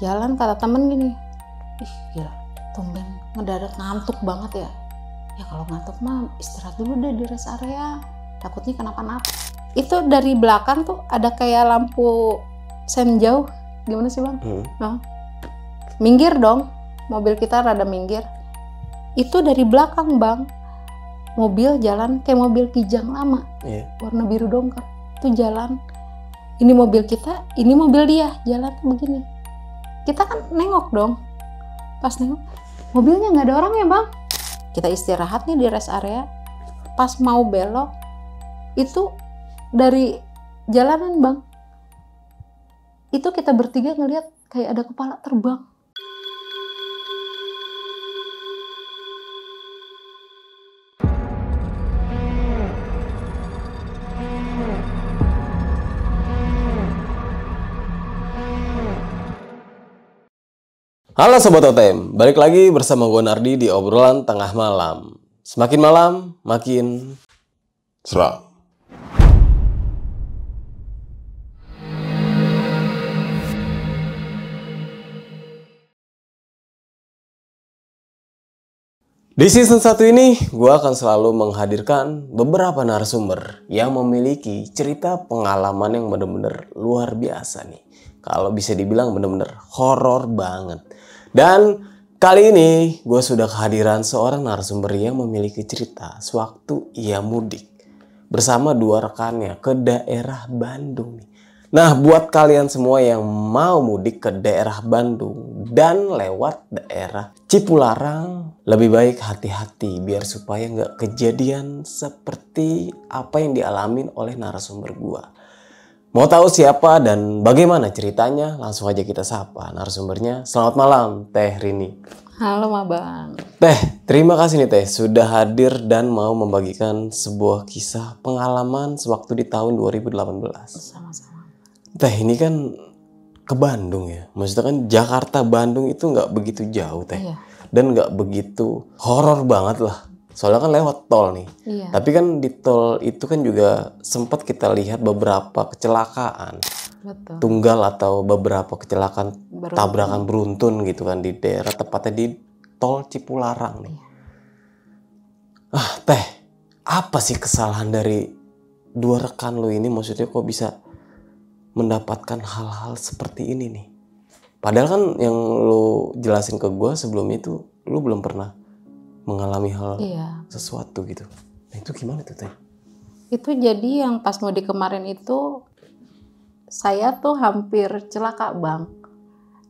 Jalan kata temen gini, ih gila, tumben ngedadak ngantuk banget ya. Ya kalau ngantuk mah istirahat dulu deh di rest area, takutnya kenapa-napa. Itu dari belakang tuh ada kayak lampu sen jauh, gimana sih bang? Nah, minggir dong, mobil kita rada minggir. Itu dari belakang bang, mobil jalan kayak mobil Kijang lama, warna biru dongker. Itu jalan, ini mobil kita, ini mobil dia, jalan begini. Kita kan nengok dong, pas nengok, mobilnya nggak ada orang ya bang. Kita istirahat nih di rest area, pas mau belok, itu dari jalanan bang, itu kita bertiga ngeliat kayak ada kepala terbang. Halo Sobat OTM, balik lagi bersama gue Nardi di obrolan tengah malam. Semakin malam, makin seram. Di season 1 ini, gue akan selalu menghadirkan beberapa narasumber yang memiliki cerita pengalaman yang bener-bener luar biasa nih. Kalau bisa dibilang bener-bener horor banget. Dan kali ini gue sudah kehadiran seorang narasumber yang memiliki cerita sewaktu ia mudik bersama dua rekannya ke daerah Bandung nih. Nah, buat kalian semua yang mau mudik ke daerah Bandung dan lewat daerah Cipularang, lebih baik hati-hati biar supaya nggak kejadian seperti apa yang dialamin oleh narasumber gue. Mau tahu siapa dan bagaimana ceritanya? Langsung aja kita sapa narasumbernya. Selamat malam, Teh Rini. Halo Bang. Teh, terima kasih nih Teh sudah hadir dan mau membagikan sebuah kisah pengalaman sewaktu di tahun 2018. Sama-sama. Teh, ini kan ke Bandung ya. Maksudnya kan Jakarta Bandung itu nggak begitu jauh Teh. Iya. Dan nggak begitu horor banget lah. Soalnya kan lewat tol nih. Iya. Tapi kan di tol itu kan juga sempat kita lihat beberapa kecelakaan. Betul. Tunggal atau beberapa kecelakaan Beruntun. tabrakan beruntun gitu kan di daerah tepatnya di tol Cipularang nih. Iya. Teh, apa sih kesalahan dari dua rekan lo ini? Maksudnya kok bisa mendapatkan hal-hal seperti ini nih? Padahal kan yang lo jelasin ke gue sebelum itu lo belum pernah mengalami hal sesuatu gitu. Nah itu gimana tuh Teh? Itu jadi yang pas mudik kemarin itu saya tuh hampir celaka bang.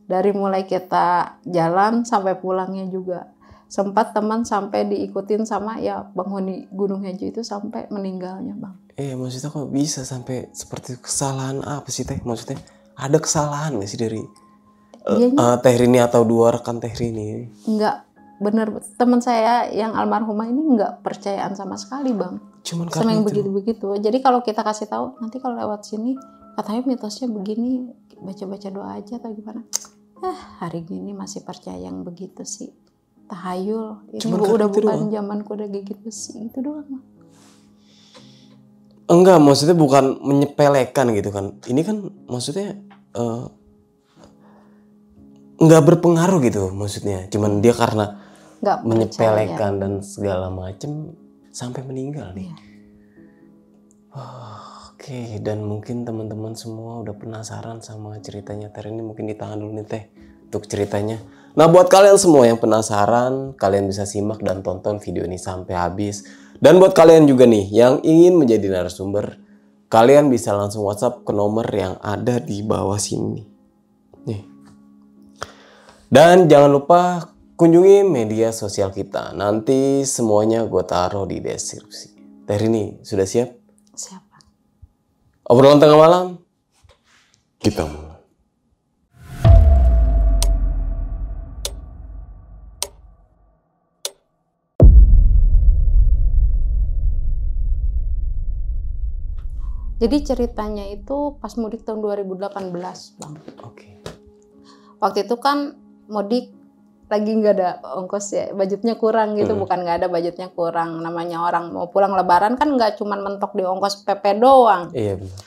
Dari mulai kita jalan sampai pulangnya juga. Sempat teman sampai diikutin sama ya penghuni Gunung Hejo itu sampai meninggalnya bang. Maksudnya kok bisa sampai seperti kesalahan apa sih Teh? Maksudnya ada kesalahan gak sih dari Teh Rini atau dua rekan Teh Rini? Enggak. Bener, teman saya yang almarhumah ini nggak percayaan sama sekali bang. Cuman sama yang itu. begitu-begitu. Jadi kalau kita kasih tahu nanti kalau lewat sini katanya mitosnya begini, baca-baca doa aja atau gimana? Hari gini masih percaya yang begitu sih. Tahayul. Ini udah bukan zamanku udah kayak gitu sih. Itu doang bang. Enggak, maksudnya bukan menyepelekan gitu kan. Ini kan maksudnya nggak berpengaruh gitu maksudnya. Cuman dia karena Nggak menyepelekan dan segala macem sampai meninggal nih. Iya. Oke, dan mungkin teman-teman semua udah penasaran sama ceritanya Teh Rini. Mungkin ditahan dulu nih Teh untuk ceritanya. Nah buat kalian semua yang penasaran, kalian bisa simak dan tonton video ini sampai habis. Dan buat kalian juga nih yang ingin menjadi narasumber, kalian bisa langsung WhatsApp ke nomor yang ada di bawah sini. Nih. Dan jangan lupa kunjungi media sosial kita. Nanti semuanya gue taruh di deskripsi. Teh Rini, sudah siap? Siapa? Obrolan tengah malam, kita mulai. Jadi ceritanya itu pas mudik tahun 2018 bang. Oke. Waktu itu kan mudik lagi nggak ada ongkos ya, budgetnya kurang gitu. Bukan nggak ada, budgetnya kurang. Namanya orang mau pulang lebaran kan nggak cuma mentok di ongkos PP doang. Iya benar.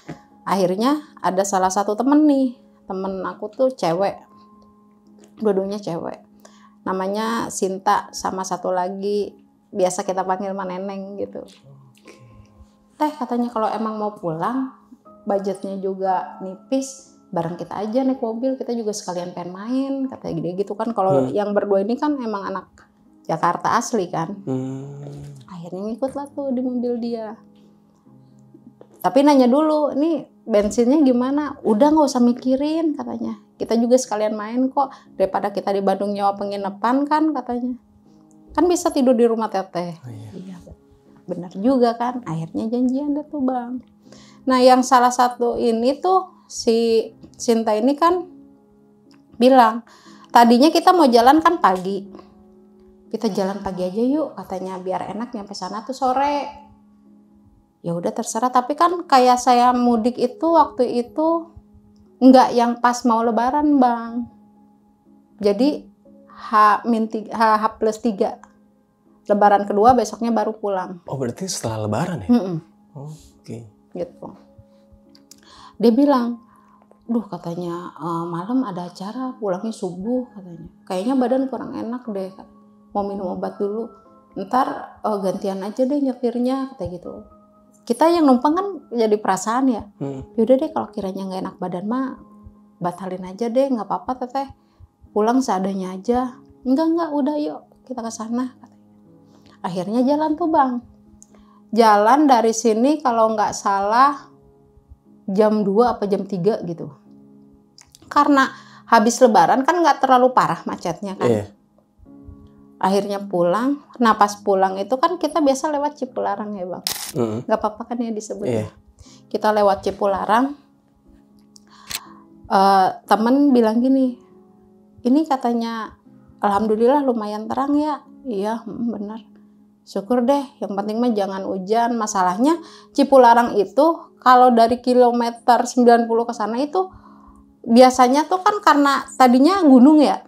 Akhirnya ada salah satu temen nih, temen aku tuh cewek, Dua-duanya cewek. Namanya Sinta sama satu lagi biasa kita panggil Maneneng gitu. Teh katanya kalau emang mau pulang, budgetnya juga nipis, bareng kita aja naik mobil, kita juga sekalian pengen main, katanya gitu kan. Kalau yang berdua ini kan emang anak Jakarta asli kan. Akhirnya ngikutlah tuh di mobil dia. Tapi nanya dulu, ini bensinnya gimana? Udah nggak usah mikirin katanya. Kita juga sekalian main kok, daripada kita di Bandung nyawa penginapan kan katanya. Kan bisa tidur di rumah teteh. Iya, benar juga kan. Akhirnya janjian deh tuh bang. Nah yang salah satu ini tuh si Sinta ini kan bilang, tadinya kita mau jalan kan pagi. Kita jalan pagi aja yuk katanya, biar enak nyampe sana tuh sore. Ya udah terserah, tapi kan kayak saya mudik itu waktu itu nggak yang pas mau lebaran bang. Jadi H+3 lebaran kedua besoknya baru pulang. Oh berarti setelah lebaran ya? Oke. Gitu. Dia bilang, duh katanya malam ada acara, pulangnya subuh katanya. Kayaknya badan kurang enak deh, mau minum obat dulu. Ntar gantian aja deh nyetirnya kata gitu. Kita yang numpang kan jadi perasaan ya. Yaudah deh kalau kiranya nggak enak badan mah batalin aja deh, nggak apa-apa teteh. Pulang seadanya aja. Enggak udah yuk kita ke sana. Akhirnya jalan tuh bang. Jalan dari sini kalau nggak salah jam 2 apa jam 3 gitu. Karena habis lebaran kan nggak terlalu parah macetnya kan. Yeah. Akhirnya pulang. Nah pas pulang itu kan kita biasa lewat Cipularang ya bang. Nggak apa-apa kan ya disebutnya. Yeah. Kita lewat Cipularang. Temen bilang gini, ini katanya alhamdulillah lumayan terang ya. Iya benar. Syukur deh, yang penting mah jangan hujan. Masalahnya Cipularang itu kalau dari kilometer 90 ke sana itu biasanya tuh kan karena tadinya gunung ya.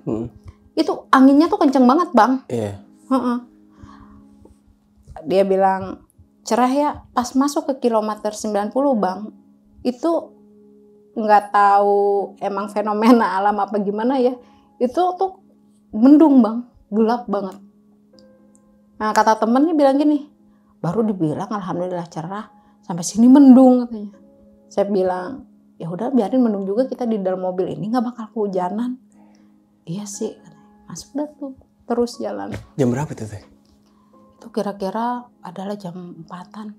Itu anginnya tuh kenceng banget bang. Iya. Dia bilang cerah ya, pas masuk ke kilometer 90 bang, itu nggak tahu emang fenomena alam apa gimana ya, itu tuh mendung bang, gelap banget. Nah kata temennya bilang gini, baru dibilang alhamdulillah cerah, sampai sini mendung katanya. Saya bilang ya udah biarin mendung juga, kita di dalam mobil ini nggak bakal kehujanan. Iya sih, masuk dah tuh terus jalan. Jam berapa itu teh? Itu kira-kira adalah jam 4-an.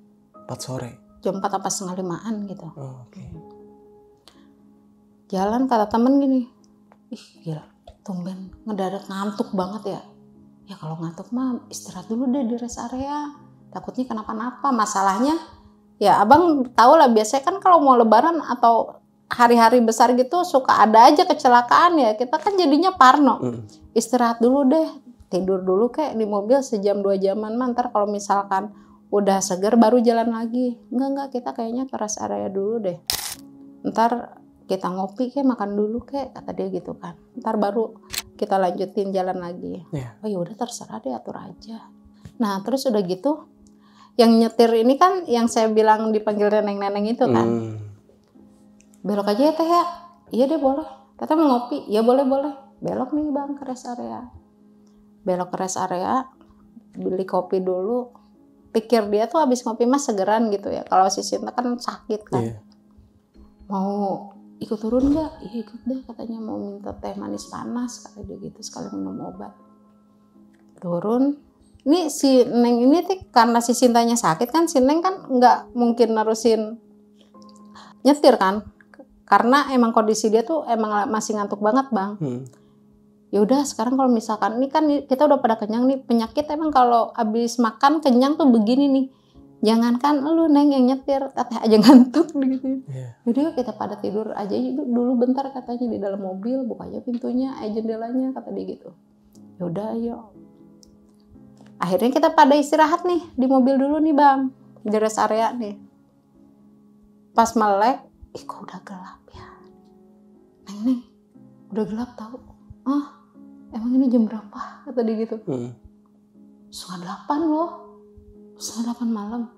4 sore? Jam 4 apa setengah 5-an gitu. Oke. Jalan kata temen gini, ih gila tumben ngedadak ngantuk banget ya. Ya kalau ngantuk mah istirahat dulu deh di rest area, takutnya kenapa-napa. Masalahnya ya abang tahu lah biasanya kan kalau mau lebaran atau hari-hari besar gitu suka ada aja kecelakaan ya. Kita kan jadinya parno. Istirahat dulu deh, tidur dulu kayak di mobil sejam 2 jaman mah, ntar kalau misalkan udah seger baru jalan lagi. Enggak kita kayaknya ke rest area dulu deh. Ntar kita ngopi kayak makan dulu kayak kata dia gitu kan. Ntar baru kita lanjutin jalan lagi. Yeah. Oh ya udah terserah deh, atur aja. Nah terus udah gitu, yang nyetir ini kan yang saya bilang dipanggil neneng-neneng itu kan. Belok aja ya teh ya. Iya deh boleh. Teteh mau ngopi? Ya boleh. Belok nih bang ke rest area. Belok ke rest area, beli kopi dulu. Pikir dia tuh habis ngopi mas segeran gitu ya. Kalau si Sinta kan sakit kan. Yeah. Mau ikut turun nggak? Iya ikut deh katanya, mau minta teh manis panas kata dia gitu sekali minum obat. Turun. Ini si Neng ini tuh karena si Sintanya sakit kan, si Neng kan nggak mungkin nerusin nyetir kan. Karena emang kondisi dia tuh emang masih ngantuk banget bang. Ya udah sekarang kalau misalkan ini kan kita udah pada kenyang nih, penyakit emang kalau habis makan kenyang tuh begini nih. Jangankan lu Neng yang nyetir, teteh aja ngantuk gitu. Yeah. Jadi kita pada tidur aja dulu bentar katanya di dalam mobil, buka aja pintunya, jendelanya kata dia gitu. Ya udah ayo. Akhirnya kita pada istirahat nih di mobil dulu nih bang, di rest area nih. Pas melek, kok udah gelap ya. Neng, udah gelap tau. Emang ini jam berapa? Kata dia gitu. 7:30 loh. 7:30 malam.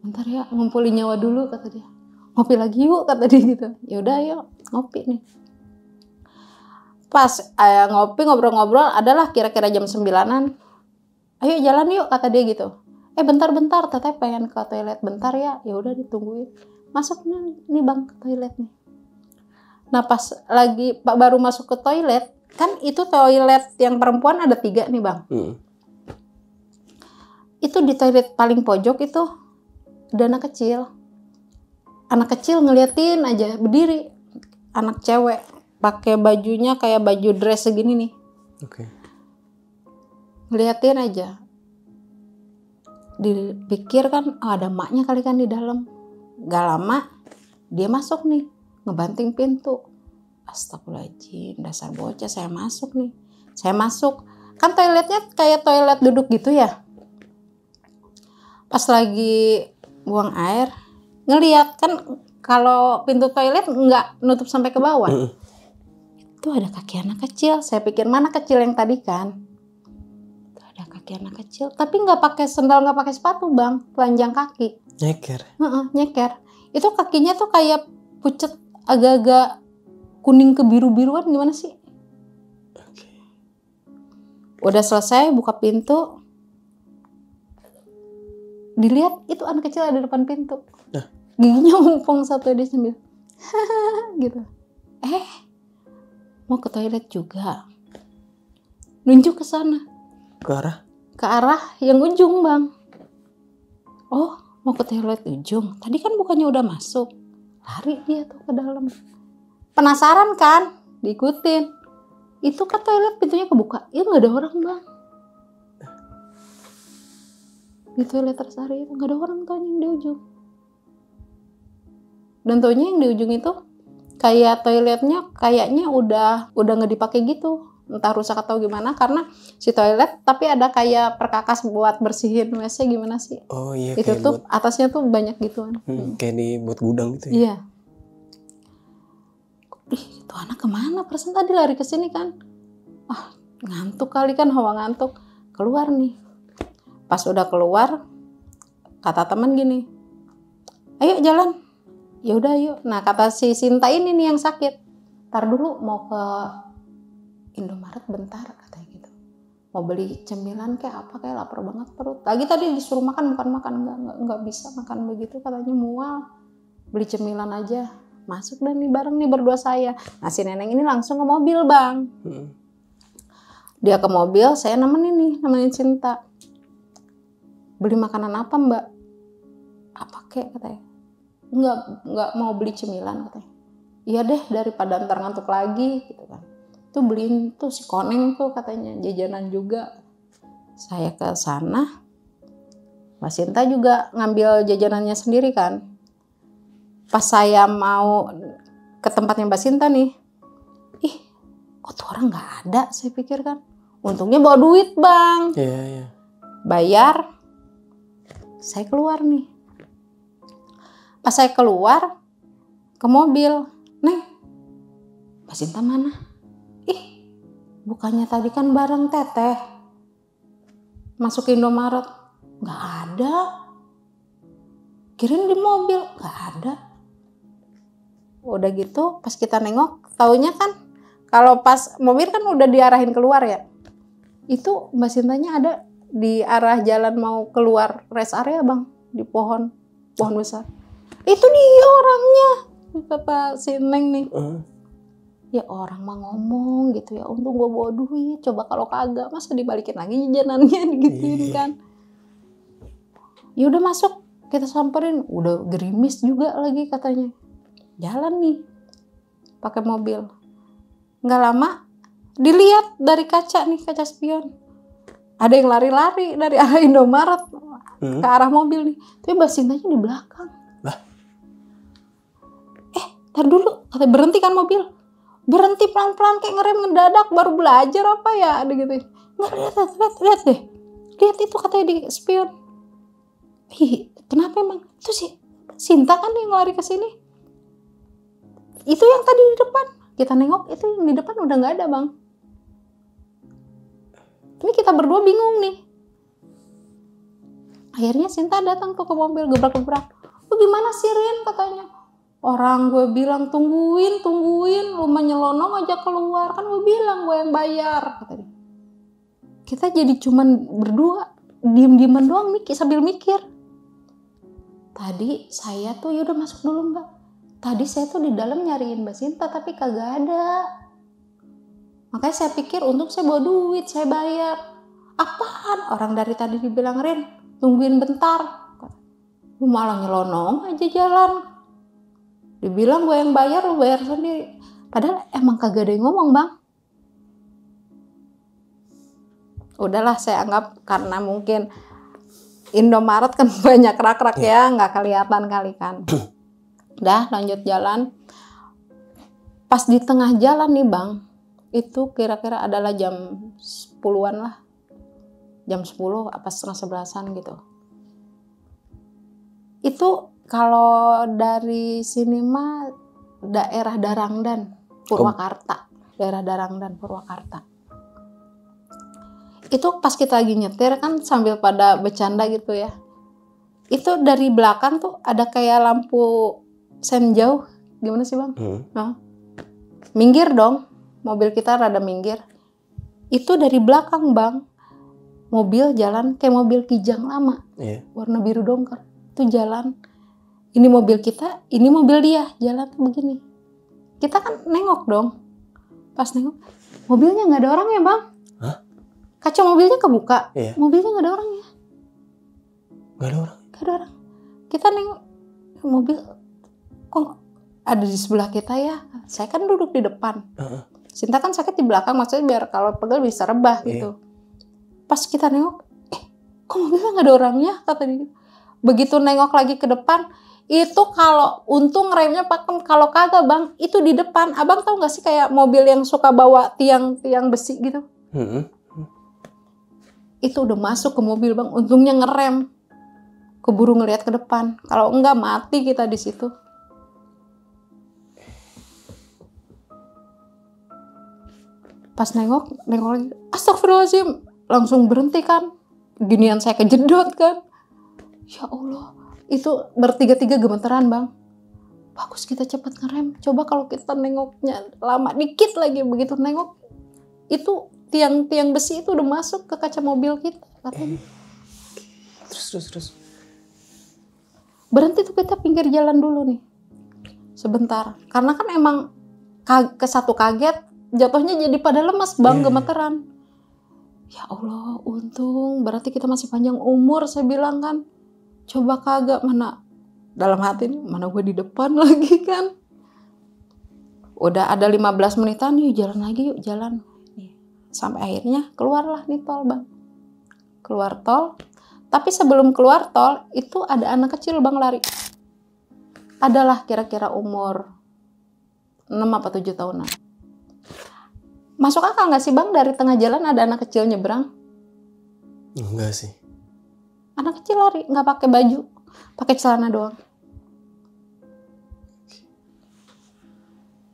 Bentar ya, ngumpulin nyawa dulu kata dia. Ngopi lagi yuk kata dia gitu. Ya udah yuk, ngopi nih. Pas ngopi ngobrol-ngobrol adalah kira-kira jam 9-an. Ayo jalan yuk kata dia gitu. Bentar-bentar, teteh pengen ke toilet bentar ya. Ya udah ditungguin. Masuk nih Bang ke toilet nih. Nah pas lagi Pak baru masuk ke toilet, kan itu toilet yang perempuan ada 3 nih Bang. Itu di toilet paling pojok itu ada anak kecil. Anak kecil ngeliatin aja berdiri. Anak cewek pakai bajunya kayak baju dress segini nih. Ngeliatin aja. Dipikir kan ada maknya kali kan di dalam. Gak lama dia masuk nih, ngebanting pintu. Astagfirullahaladzim, dasar bocah. Saya masuk nih. Saya masuk. Kan toiletnya kayak toilet duduk gitu ya. Pas lagi buang air, ngeliat kan kalau pintu toilet nggak nutup sampai ke bawah. Itu ada kaki anak kecil. Saya pikir mana kecil yang tadi kan. Itu ada kaki anak kecil. Tapi nggak pakai sendal, nggak pakai sepatu Bang. Telanjang kaki. Nyeker. Nyeker. Itu kakinya tuh kayak pucet, agak-agak kuning kebiru-biruan gimana sih? Udah selesai buka pintu. Dilihat itu anak kecil ada di depan pintu. Giginya mumpung satu, dia sambil gitu. Mau ke toilet juga. Nunjuk ke sana. Ke arah yang ujung Bang. Oh, mau ke toilet ujung. Tadi kan bukannya udah masuk. Lari dia tuh ke dalam. Penasaran kan? Diikutin. Itu kan toilet pintunya kebuka. Ya nggak ada orang Bang. Di toilet Tersari itu nggak ada orang taunya yang di ujung. Dan taunya yang di ujung itu kayak toiletnya kayaknya udah nggak dipakai gitu. Entah rusak atau gimana, karena si toilet tapi ada kayak perkakas buat bersihin WC gimana sih. Oh iya. Itu tuh buat, atasnya tuh banyak gituan. Kayak di buat gudang gitu ya. Iya. Itu anak kemana? Perasaan tadi lari ke sini kan. Ngantuk kali kan, hawa ngantuk. Keluar nih. Pas udah keluar, kata teman gini, ayo jalan. Ya udah yuk. Nah kata si Sinta ini nih yang sakit, ntar dulu mau ke Indomaret bentar katanya gitu. Mau beli cemilan kayak apa, kayak lapar banget perut. Lagi tadi disuruh makan bukan makan, nggak bisa makan begitu katanya, mual. Beli cemilan aja. Masuk dan nih bareng nih berdua saya. Nah si neneng ini langsung ke mobil Bang. Dia ke mobil, saya nemenin Sinta. Beli makanan apa Mbak? Apa kek katanya. Enggak mau beli cemilan katanya. Iya deh daripada ntar ngantuk lagi gitu kan. Tuh beliin tuh si Koneng tuh katanya, jajanan juga. Saya ke sana. Mbak Sinta juga ngambil jajanannya sendiri kan. Pas saya mau ke tempatnya Mbak Sinta nih. Kok tuh orang nggak ada, saya pikir kan. Untungnya bawa duit Bang. Iya. Bayar. Saya keluar nih. Pas saya keluar ke mobil, Neng, Mbak Sinta mana? Bukannya tadi kan bareng teteh masuk Indomaret, nggak ada. Kirain di mobil, nggak ada. Udah gitu, pas kita nengok, taunya kan kalau pas mobil kan udah diarahin keluar ya. Itu Mbak Sintanya ada di arah jalan mau keluar rest area Bang, di pohon besar. Itu dia orangnya, kata si Neng nih. Ya orang mah ngomong gitu ya, untung gue bawa duit, coba kalau kagak masa dibalikin lagi jajanannya digituin kan. Ya udah masuk, kita samperin, udah gerimis juga lagi katanya. Jalan nih, pakai mobil. Nggak lama, dilihat dari kaca nih, kaca spion. Ada yang lari-lari dari arah Indomaret ke arah mobil nih. Tapi Mbak Sintanya di belakang. Tar dulu, katanya berhenti kan mobil. Berhenti pelan-pelan kayak ngerem ngedadak, baru belajar apa ya, ada gitu. Nggak, lihat deh. Lihat itu katanya di spion. Kenapa emang? Itu sih Sinta kan yang lari ke sini. Itu yang tadi di depan. Kita nengok itu yang di depan udah nggak ada Bang. Ini kita berdua bingung nih. Akhirnya Sinta datang tuh ke mobil gebrak-gebrak. Gimana sih Rin katanya? Orang gue bilang tungguin, lu mah nyelonong aja keluar, kan gue bilang gue yang bayar. Kata dia. Kita jadi cuman berdua, diem-dieman doang sambil mikir. Tadi saya tuh yaudah masuk dulu Mbak. Tadi saya tuh di dalam nyariin Mbak Sinta tapi kagak ada. Makanya saya pikir untuk saya bawa duit, saya bayar. Apaan? Orang dari tadi dibilang Rin, tungguin bentar. Lu malah nyelonong aja jalan. Dibilang gue yang bayar, lu bayar sendiri. Padahal emang kagak ada yang ngomong Bang. Udahlah saya anggap karena mungkin Indomaret kan banyak rak-rak ya, nggak kelihatan kali kan. Udah lanjut jalan. Pas di tengah jalan nih Bang, itu kira-kira adalah jam 10-an lah. Jam 10 apa setengah 11-an gitu. Itu kalau dari sini mah daerah Darangdan, Purwakarta. Daerah Darangdan, Purwakarta. Itu pas kita lagi nyetir kan sambil pada bercanda gitu ya. Itu dari belakang tuh ada kayak lampu sen jauh. Gimana sih Bang? Nah, minggir dong. Mobil kita rada minggir. Itu dari belakang Bang. Mobil jalan kayak mobil Kijang lama. Warna biru dongker. Itu jalan. Ini mobil kita, ini mobil dia. Jalan tuh begini. Kita kan nengok dong. Pas nengok, mobilnya nggak ada orangnya Bang. Kaca mobilnya kebuka, mobilnya nggak ada orangnya. Nggak ada orang? Nggak ada orang. Kita nengok mobil, kok ada di sebelah kita ya? Saya kan duduk di depan. Sinta kan sakit di belakang, maksudnya biar kalau pegel bisa rebah gitu. Pas kita nengok, kok mobilnya nggak ada orangnya? Kata dia. Begitu nengok lagi ke depan, itu kalau untung remnya pakem, kalau kagak Bang, itu di depan. Abang tahu nggak sih kayak mobil yang suka bawa tiang-tiang besi gitu? Itu udah masuk ke mobil Bang, untungnya ngerem, keburu ngelihat ke depan. Kalau enggak mati kita di situ. Pas nengok lagi, astagfirullahaladzim, langsung berhenti kan. Ginian saya kejedot kan. Ya Allah, itu bertiga-tiga gemeteran Bang. Bagus kita cepat ngerem. Coba kalau kita nengoknya lama dikit lagi, begitu nengok itu tiang-tiang besi itu udah masuk ke kaca mobil kita katanya. Terus. Berhenti tuh kita pinggir jalan dulu nih. Sebentar. Karena kan emang kesatu kaget, jatuhnya jadi pada lemas Bang, gemeteran. Ya Allah, untung berarti kita masih panjang umur, saya bilang kan. Coba kagak, mana dalam hati nih, mana gue di depan lagi kan. Udah ada 15 menitan, yuk jalan lagi yuk, jalan. Sampai akhirnya keluarlah nih tol Bang. Keluar tol. Tapi sebelum keluar tol itu ada anak kecil Bang lari. Adalah kira-kira umur 6 apa 7 tahunan. Masuk akal gak sih Bang dari tengah jalan ada anak kecil nyebrang? Enggak sih. Anak kecil lari gak pakai baju, pakai celana doang.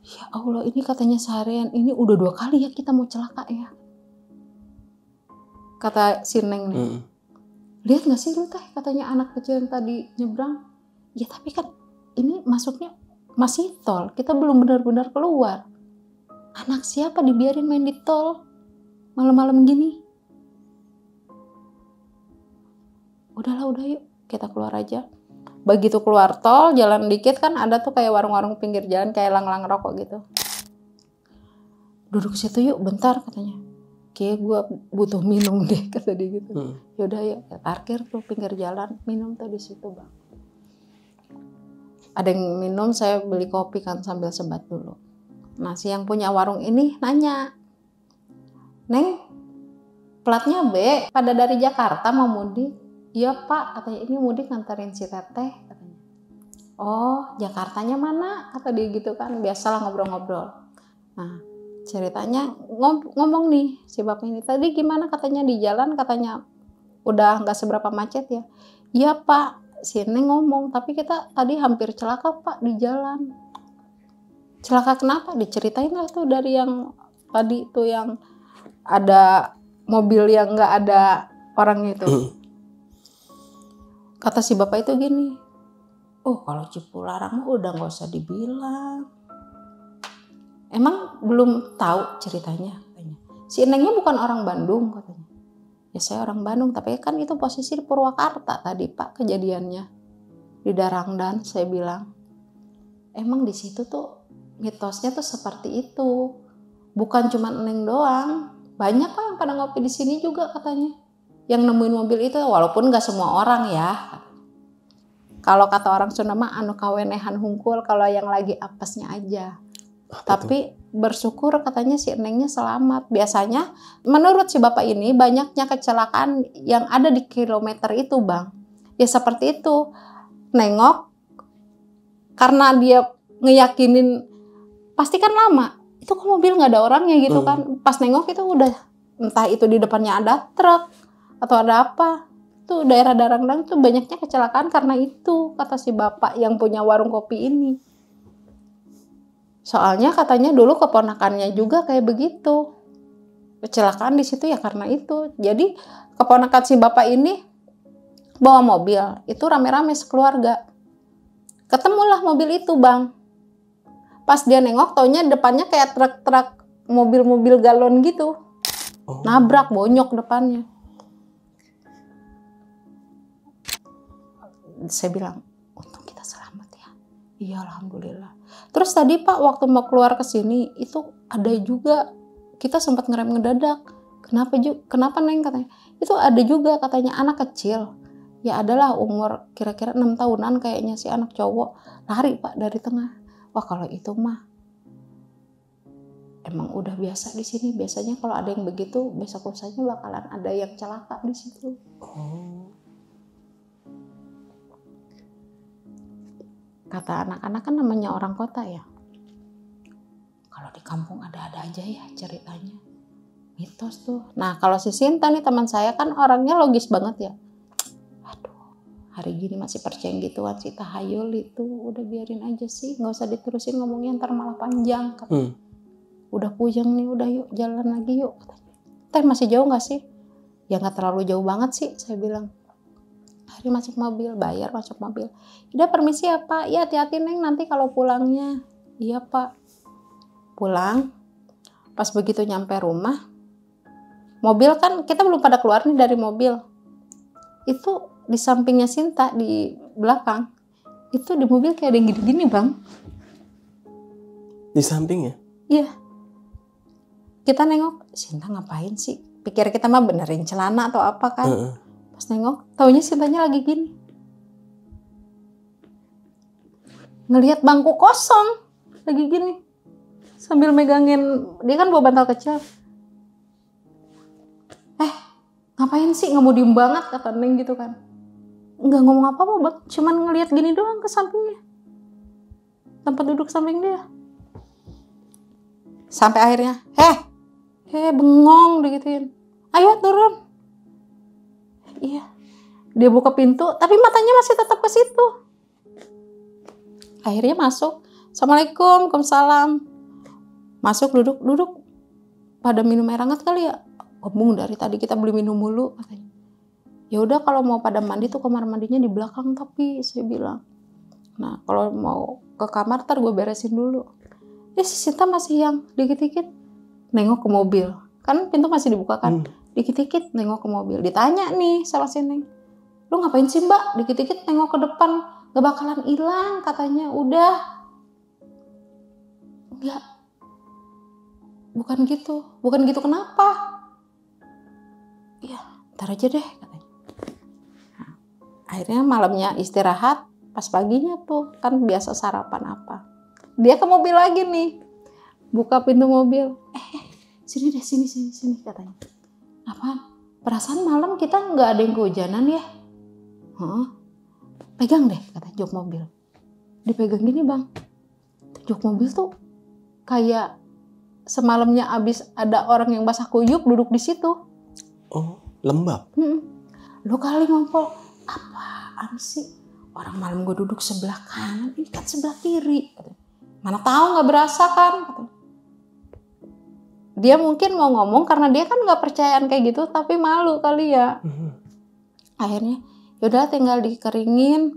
Ya Allah, ini katanya seharian, ini udah 2 kali ya kita mau celaka ya. Kata si Neng nih. Lihat gak sih lu teh, katanya anak kecil yang tadi nyebrang. Ya tapi kan ini masuknya masih tol, kita belum benar-benar keluar. Anak siapa dibiarin main di tol malam-malam gini? Udahlah, udah yuk kita keluar aja. Begitu keluar tol, jalan dikit kan ada tuh kayak warung-warung pinggir jalan, kayak lang-lang rokok gitu. Duduk situ yuk bentar katanya. Kayak gue butuh minum deh, kata dia gitu. Yaudah yuk, ya parkir tuh pinggir jalan, minum tuh di situ Bang. Ada yang minum, saya beli kopi kan sambil sebat dulu. Nah si yang punya warung ini nanya, Neng, platnya B, pada dari Jakarta mau mudik? Iya Pak, katanya ini mudik nganterin si Teteh katanya. Oh, Jakartanya mana? Kata dia gitu kan, biasalah ngobrol-ngobrol. Nah, ceritanya ngomong nih si bapak ini. Tadi gimana katanya di jalan, katanya udah nggak seberapa macet ya. Iya Pak, si Neng ngomong, tapi kita tadi hampir celaka Pak di jalan. Celaka kenapa? Diceritain lah tuh dari yang tadi tuh yang ada mobil yang nggak ada orangnya itu. Kata si bapak itu gini, Oh kalau Cipularang mah udah nggak usah dibilang. Emang belum tahu ceritanya katanya. Si Nengnya bukan orang Bandung katanya. Ya saya orang Bandung, tapi kan itu posisi di Purwakarta tadi Pak kejadiannya. Di Darangdan saya bilang. Emang di situ tuh mitosnya tuh seperti itu. Bukan cuma Neng doang. Banyak kok yang pada ngopi di sini juga katanya. Yang nemuin mobil itu walaupun gak semua orang ya. Kalau kata orang Sunda mah anu kawenehan hungkul kalau yang lagi apesnya aja. Tapi bersyukur katanya si Nengnya selamat. Biasanya menurut si bapak ini banyaknya kecelakaan yang ada di kilometer itu Bang. Ya seperti itu. Nengok karena dia ngeyakinin pasti kan lama. Itu kok mobil gak ada orangnya gitu kan. Pas nengok itu udah entah itu di depannya ada truk atau ada apa. Tuh daerah Darangdan tuh banyaknya kecelakaan karena itu kata si bapak yang punya warung kopi ini. Soalnya katanya dulu keponakannya juga kayak begitu. Kecelakaan di situ ya karena itu. Jadi keponakan si bapak ini bawa mobil, itu rame-rame sekeluarga. Ketemulah mobil itu Bang. Pas dia nengok taunya depannya kayak truk-truk mobil-mobil galon gitu. Nabrak bonyok depannya. Saya bilang, untung kita selamat ya. Iya alhamdulillah. Terus tadi Pak waktu mau keluar ke sini itu ada juga kita sempat ngerem ngedadak. Kenapa Neng katanya? Itu ada juga katanya anak kecil. Ya adalah umur kira-kira 6 tahunan kayaknya si anak cowok lari Pak dari tengah. Wah kalau itu mah emang udah biasa di sini. Biasanya kalau ada yang begitu besok lusanya bakalan ada yang celaka di situ. Kata anak-anak kan namanya orang kota ya. Kalau di kampung ada-ada aja ya ceritanya. Mitos tuh. Nah kalau si Sinta nih teman saya kan orangnya logis banget ya. Aduh hari gini masih percaya gituan sih tahayul itu. Udah biarin aja sih. Gak usah diterusin ngomongnya ntar malah panjang. Udah puyeng nih udah yuk jalan lagi yuk. Teh masih jauh gak sih? Ya gak terlalu jauh banget sih saya bilang. Hari masuk mobil, bayar masuk mobil. Udah permisi ya Pak, ya hati-hati Neng nanti kalau pulangnya. Iya Pak. Pulang, pas begitu nyampe rumah, mobil kan kita belum pada keluar nih dari mobil. Itu di sampingnya Sinta, di belakang. Itu di mobil kayak ada yang gini-gini Bang. Di sampingnya? Iya. Kita nengok, Sinta ngapain sih? Pikir kita mah benerin celana atau apa kan. Pas nengok, taunya Sintanya lagi gini. Ngelihat bangku kosong. Lagi gini. Sambil megangin, dia kan bawa bantal kecil. Ngapain sih? Nggak mau diem banget kata Neng gitu kan. Nggak ngomong apa-apa Bang. Cuman ngelihat gini doang ke sampingnya. Tempat duduk samping dia. Sampai akhirnya, bengong digituin. Ayo turun. Iya, dia buka pintu, tapi matanya masih tetap ke situ. Akhirnya masuk. Assalamualaikum, waalaikumsalam. Masuk duduk. Pada minum air hangat kali ya. Ngomong dari tadi kita beli minum mulu katanya. Ya udah kalau mau pada mandi tuh kamar mandinya di belakang tapi saya bilang. Nah kalau mau ke kamar ntar gue beresin dulu. Si Sinta masih yang dikit-dikit nengok ke mobil. Kan pintu masih dibuka kan. Dikit-dikit nengok ke mobil. Ditanya nih sama si Neng. Lu ngapain sih Mbak? Dikit-dikit nengok ke depan. Gak bakalan hilang katanya. Udah. Enggak. Bukan gitu kenapa? Ya ntar aja deh katanya. Nah, akhirnya malamnya istirahat. Pas paginya tuh kan biasa sarapan apa. Dia ke mobil lagi nih. Buka pintu mobil. Sini deh sini katanya. Apaan? Perasaan malam kita nggak ada yang kehujanan ya? Pegang deh kata jok mobil. Dipegang gini Bang. Jok mobil tuh kayak semalamnya abis ada orang yang basah kuyup duduk di situ. Oh, lembab. Lu kali ngompol. Apaan sih? Orang malam gue duduk sebelah kanan, ini kan sebelah kiri. Mana tahu nggak berasa kan? Dia mungkin mau ngomong karena dia kan nggak percayaan kayak gitu, tapi malu kali ya. Akhirnya, yaudah tinggal dikeringin,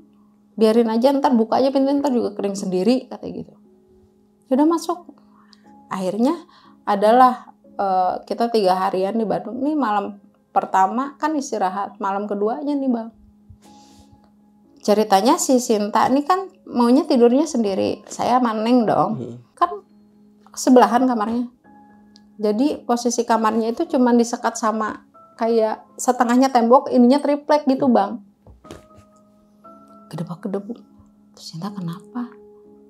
biarin aja, ntar buka aja pintu, ntar juga kering sendiri, katanya gitu. Udah masuk. Akhirnya adalah kita 3 harian di Bandung nih. Malam pertama kan istirahat, malam keduanya nih Bang, ceritanya si Sinta nih kan maunya tidurnya sendiri, saya maneng dong, kan sebelahan kamarnya. Jadi posisi kamarnya itu cuman disekat sama kayak setengahnya tembok, ininya triplek gitu Bang. Kedebak-kedebuk. Terus Sinta kenapa?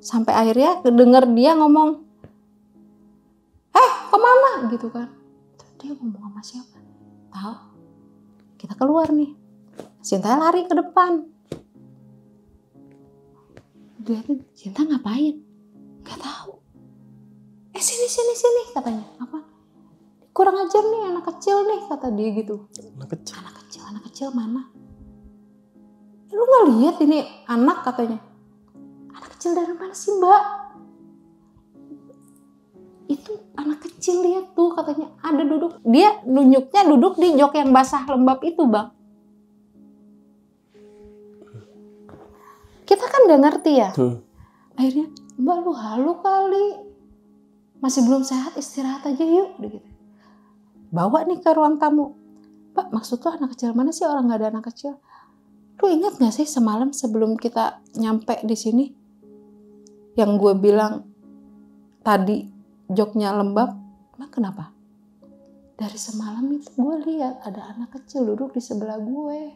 Sampai akhirnya denger dia ngomong, kemana gitu kan. Terus dia ngomong sama siapa? Tahu? Kita keluar nih. Sinta lari ke depan. Lihatin, Sinta ngapain? Gak tahu. Sini katanya. Apa? Kurang ajar nih anak kecil nih, kata dia gitu. Anak kecil mana? Lu nggak lihat ini anak, katanya. Anak kecil dari mana sih Mbak? Itu anak kecil, lihat tuh, katanya ada duduk. Dia nunjuknya duduk di jok yang basah lembab itu Bang. Kita kan gak ngerti ya. Akhirnya, Mbak lu halu kali, masih belum sehat, istirahat aja yuk gitu. Bawa nih ke ruang tamu. Pak, maksud tuh anak kecil mana sih? Orang gak ada anak kecil. Lu ingat gak sih semalam sebelum kita nyampe di sini, yang gue bilang tadi joknya lembab? Nah kenapa? Dari semalam itu gue lihat ada anak kecil duduk di sebelah gue.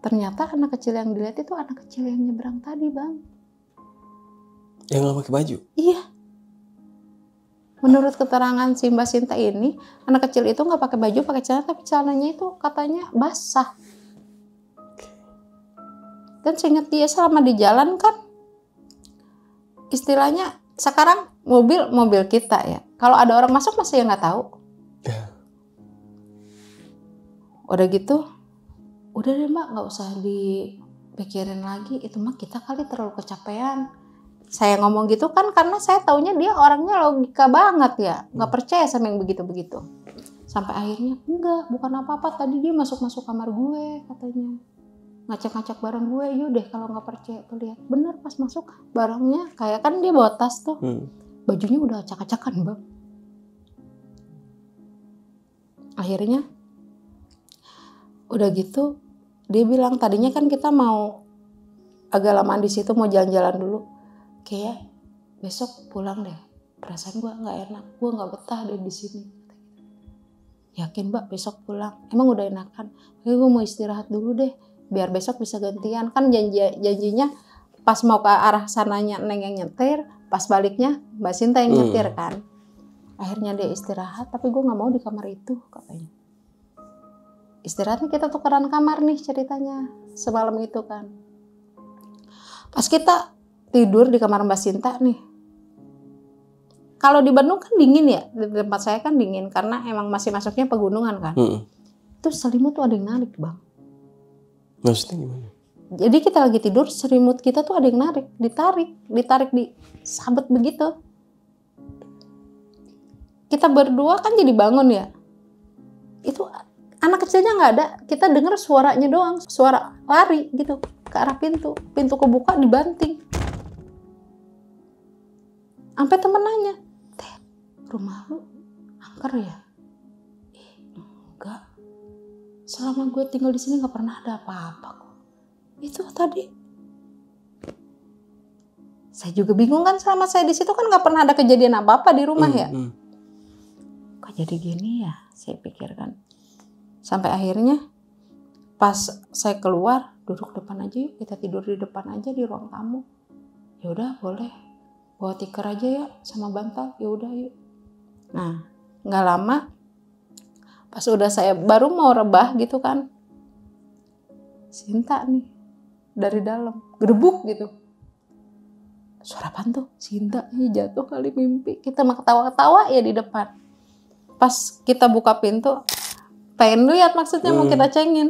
Ternyata anak kecil yang dilihat itu anak kecil yang nyebrang tadi Bang. Yang nggak pakai baju? Iya. Menurut keterangan si Mbak Sinta ini, anak kecil itu nggak pakai baju, pakai celana, tapi celananya itu katanya basah. Dan seingat dia selama di jalan kan, istilahnya sekarang mobil kita ya. Kalau ada orang masuk masih ya nggak tahu. Udah gitu, udah deh Mbak, nggak usah dipikirin lagi. Itu mah kita kali terlalu kecapean. Saya ngomong gitu kan karena saya taunya dia orangnya logika banget ya, nggak percaya sama yang begitu-begitu. Sampai akhirnya enggak, bukan apa-apa, tadi dia masuk kamar gue katanya, ngacak-ngacak barang gue. Yaudah kalau nggak percaya tuh lihat, bener pas masuk barangnya kayak kan dia bawa tas tuh, bajunya udah acak-acakan Bang. Akhirnya udah gitu dia bilang tadinya kan kita mau agak lamaan di situ, mau jalan-jalan dulu. Kayak besok pulang deh, perasaan gue nggak enak, gue nggak betah deh di sini. Yakin Mbak besok pulang? Emang udah enakan? Gue mau istirahat dulu deh, biar besok bisa gantian. Kan janjinya pas mau ke arah sananya Neng yang nyetir, pas baliknya Mbak Sinta yang nyetir kan. Akhirnya dia istirahat, tapi gue nggak mau di kamar itu katanya. Istirahatnya kita tukeran kamar nih ceritanya semalam itu kan. Pas kita tidur di kamar Mbak Sinta nih. Kalau di Bandung kan dingin ya, di tempat saya kan dingin karena emang masih masuknya pegunungan kan. Itu selimut tuh ada yang narik Bang. Maksudnya gimana? Jadi kita lagi tidur, selimut kita tuh ada yang narik, ditarik di sabet begitu. Kita berdua kan jadi bangun ya. Itu anak kecilnya nggak ada, kita dengar suaranya doang, suara lari gitu ke arah pintu kebuka dibanting. Sampai temen nanya, Teh, rumah lu angker ya? Enggak. Selama gue tinggal di sini nggak pernah ada apa-apa kok. Itu tadi. Saya juga bingung kan, selama saya di situ kan nggak pernah ada kejadian apa-apa di rumah ya. Kok jadi gini ya? Saya pikirkan. Sampai akhirnya pas saya keluar, duduk depan aja yuk, kita tidur di depan aja di ruang tamu. Ya udah boleh. Bawa tikar aja ya sama bantal, ya udah yuk. Nah, nggak lama pas udah saya baru mau rebah gitu kan, Sinta nih dari dalam gedebuk gitu. Suara apaan tuh? Sinta jatuh kali mimpi. Kita mah ketawa-ketawa ya di depan. Pas kita buka pintu, pengen lihat maksudnya mau kita cengin.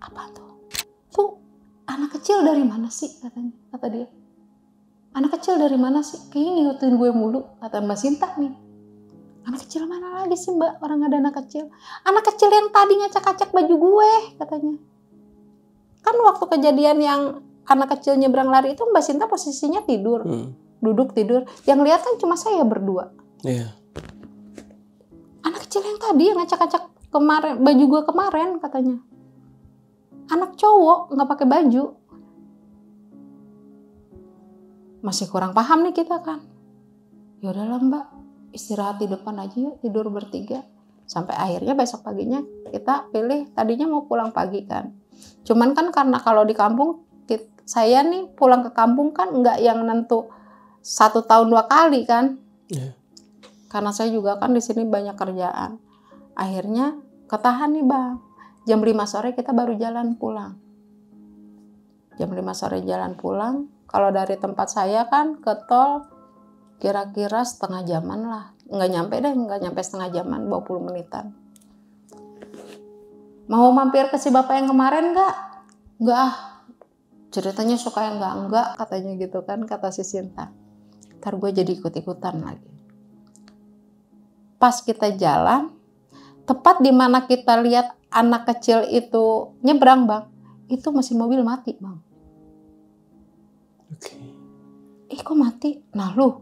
Apa tuh? Tuh anak kecil dari mana sih katanya, kata dia. Anak kecil dari mana sih? Kayaknya ngikutin gue mulu, kata Mbak Sinta nih. Anak kecil mana lagi sih Mbak? Orang ada anak kecil. Anak kecil yang tadi ngacak-ngacak baju gue, katanya. kan waktu kejadian yang anak kecil nyebrang lari itu Mbak Sinta posisinya tidur, duduk tidur. Yang lihat kan cuma saya berdua. Iya. Anak kecil yang tadi yang ngacak-ngacak kemarin baju gue kemarin katanya. Anak cowok nggak pakai baju. Masih kurang paham nih kita kan. Ya udahlah Mbak, istirahat di depan aja yuk, tidur bertiga. Sampai akhirnya besok paginya kita pilih, tadinya mau pulang pagi kan. Cuman kan karena kalau di kampung, saya nih pulang ke kampung kan nggak yang nentu 1 tahun 2 kali kan. Yeah. Karena saya juga kan di sini banyak kerjaan. Akhirnya ketahan nih Bang. Jam 5 sore kita baru jalan pulang. Jam 5 sore jalan pulang. Kalau dari tempat saya kan ke tol kira-kira setengah jaman lah. Nggak nyampe setengah jaman, 20 menitan. Mau mampir ke si bapak yang kemarin nggak? Nggak ah. Ceritanya suka yang enggak katanya gitu kan, kata si Sinta. Ntar gue jadi ikut-ikutan lagi. Pas kita jalan, tepat di mana kita lihat anak kecil itu nyebrang Bang, itu mesin mobil mati Bang. Oke. Kok mati? Nah lu,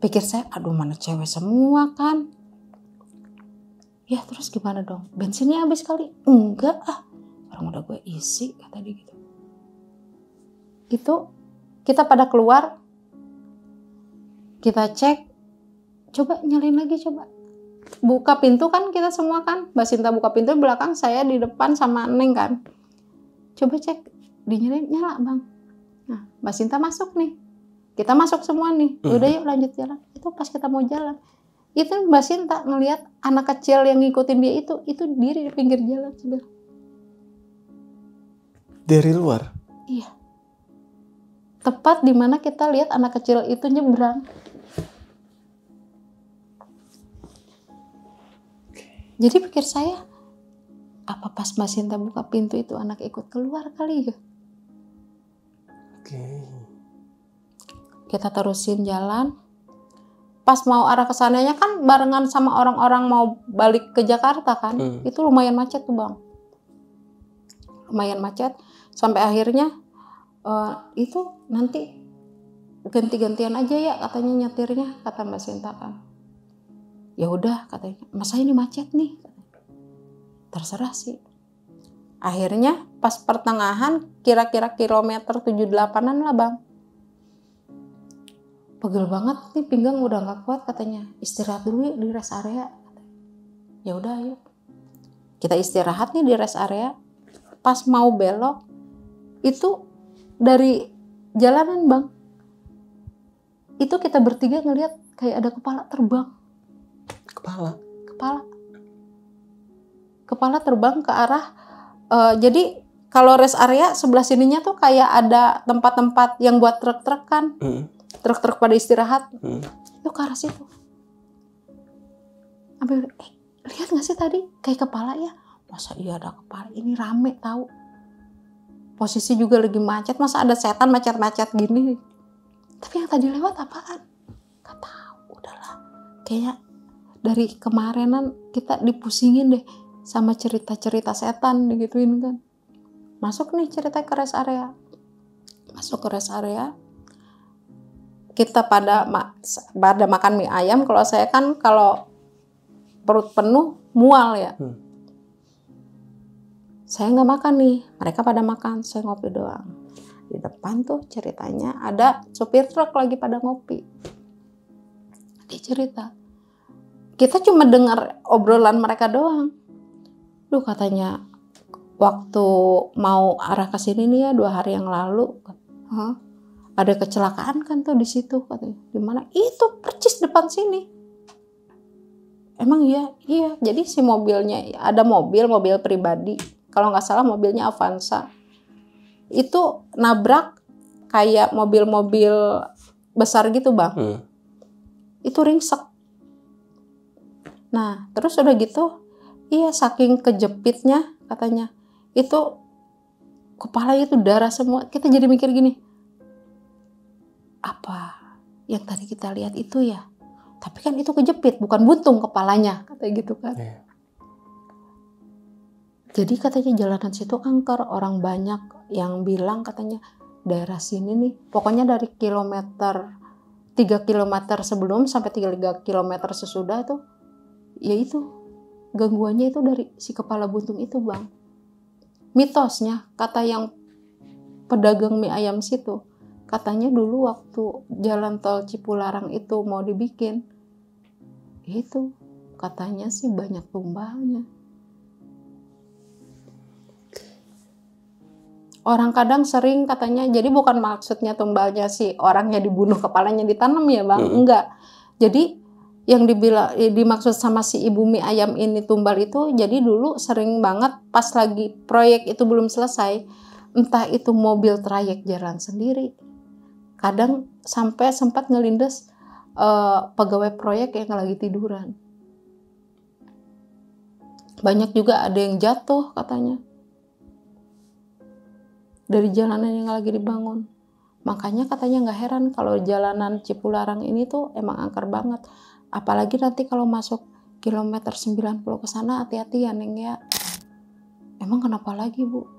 pikir saya, aduh mana cewek semua kan. Ya terus gimana dong? Bensinnya habis kali? Enggak ah, orang udah gue isi kata dia gitu. Itu kita pada keluar, kita cek, coba nyalain lagi coba. Buka pintu kan kita semua kan, Mbak Sinta buka pintu belakang, saya di depan sama Neng kan. Coba cek, dinyalain, nyala Bang. Nah Mbak Sinta masuk nih, kita masuk semua nih, udah yuk lanjut jalan. Itu pas kita mau jalan, itu Mbak Sinta ngelihat anak kecil yang ngikutin dia itu diri di pinggir jalan sebenarnya. Dari luar? Iya. Tepat di mana kita lihat anak kecil itu nyebrang. Jadi pikir saya, apa pas Mbak Sinta buka pintu itu anak ikut keluar kali ya? Oke. Kita terusin jalan. Pas mau arah ke sananya kan barengan sama orang-orang mau balik ke Jakarta kan. Itu lumayan macet tuh Bang. Lumayan macet. Sampai akhirnya itu nanti ganti-gantian aja ya katanya nyetirnya, kata Mbak Sinta kan. Ya udah katanya, masa ini macet nih. Terserah sih. Akhirnya pas pertengahan kira-kira kilometer 78-an lah Bang. Pegel banget nih, pinggang udah nggak kuat katanya. Istirahat dulu yuk di rest area. Ya udah yuk. Kita istirahat nih di rest area. Pas mau belok itu dari jalanan Bang. Itu kita bertiga ngelihat kayak ada kepala terbang. Kepala terbang ke arah jadi kalau rest area sebelah sininya tuh kayak ada tempat-tempat yang buat truk-truk kan. Truk-truk pada istirahat. Itu ke arah situ. Ambil, lihat gak sih tadi kayak kepala ya? Masa iya ada kepala? Ini rame tahu. Posisi juga lagi macet, masa ada setan macet-macet gini. Tapi yang tadi lewat apaan? Gak tahu, udahlah. Kayaknya dari kemarinan kita dipusingin deh sama cerita-cerita setan digituin kan. Masuk nih cerita ke rest area. Masuk ke rest area. Kita pada makan mie ayam. Kalau saya kan kalau perut penuh mual ya. Saya nggak makan nih, mereka pada makan, saya ngopi doang. Di depan tuh ceritanya ada supir truk lagi pada ngopi. Dia cerita, kita cuma dengar obrolan mereka doang. Duh katanya, waktu mau arah ke sini nih ya 2 hari yang lalu, ada kecelakaan kan tuh di situ katanya. Di mana? Itu percis depan sini. Emang iya. Jadi si mobilnya ada mobil pribadi. Kalau nggak salah mobilnya Avanza. Itu nabrak kayak mobil-mobil besar gitu Bang. Itu ringsek. Nah terus udah gitu, iya saking kejepitnya katanya, itu kepala itu darah semua. Kita jadi mikir gini, apa yang tadi kita lihat itu ya? Tapi kan itu kejepit, bukan buntung kepalanya, katanya gitu kan. Jadi katanya jalanan situ angker, orang banyak yang bilang katanya daerah sini nih, pokoknya dari kilometer 3 kilometer sebelum sampai 3 kilometer sesudah tuh, ya itu gangguannya itu dari si kepala buntung itu bang. Mitosnya, kata yang pedagang mie ayam situ, katanya dulu waktu jalan tol Cipularang itu mau dibikin, itu katanya sih banyak tumbalnya. Orang kadang sering katanya, jadi bukan maksudnya tumbalnya si orangnya dibunuh kepalanya ditanam ya bang, enggak. Jadi yang dimaksud sama si ibu mie ayam ini tumbal itu, jadi dulu sering banget pas lagi proyek itu belum selesai, entah itu mobil trayek jalan sendiri, kadang sampai sempat ngelindes pegawai proyek yang lagi tiduran. Banyak juga ada yang jatuh katanya dari jalanan yang lagi dibangun. Makanya katanya nggak heran kalau jalanan Cipularang ini tuh emang angker banget. Apalagi nanti kalau masuk kilometer 90 ke sana, hati-hati ya Neng ya. Emang kenapa lagi Bu?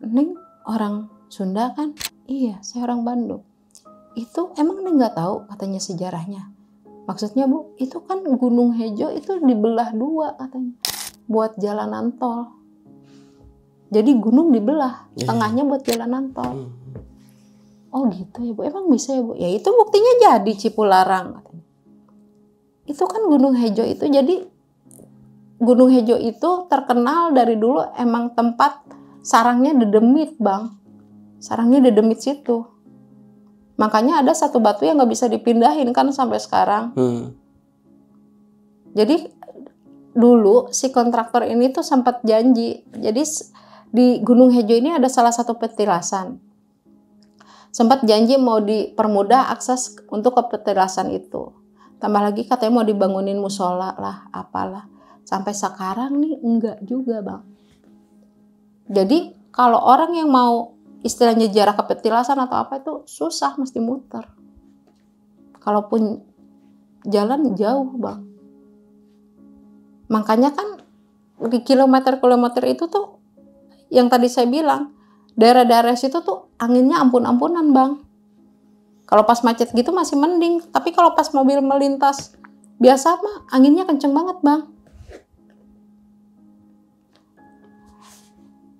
Neng orang Sunda kan? Iya, saya orang Bandung. Itu emang Neng nggak tahu katanya sejarahnya. Maksudnya Bu, itu kan Gunung Hejo itu dibelah dua katanya buat jalanan tol. Jadi gunung dibelah, tengahnya buat jalanan tol. Oh gitu ya Bu, emang bisa ya Bu? Ya itu buktinya jadi Cipularang katanya. Itu kan Gunung Hejo itu, jadi Gunung Hejo itu terkenal dari dulu emang tempat sarangnya dedemit bang. Sarangnya dedemit situ. Makanya ada satu batu yang gak bisa dipindahin kan sampai sekarang. Jadi dulu si kontraktor ini tuh sempat janji, jadi di Gunung Hejo ini ada salah satu petilasan. Sempat janji mau dipermudah akses untuk ke petilasan itu. Tambah lagi katanya mau dibangunin musola lah, apalah. Sampai sekarang nih enggak juga bang. Jadi kalau orang yang mau istilahnya jarak ke petilasan atau apa itu susah, mesti muter. Kalaupun jalan jauh bang. Makanya kan di kilometer-kilometer itu tuh yang tadi saya bilang, daerah-daerah situ tuh anginnya ampun-ampunan bang. Kalau pas macet gitu masih mending, tapi kalau pas mobil melintas biasa mah anginnya kenceng banget bang.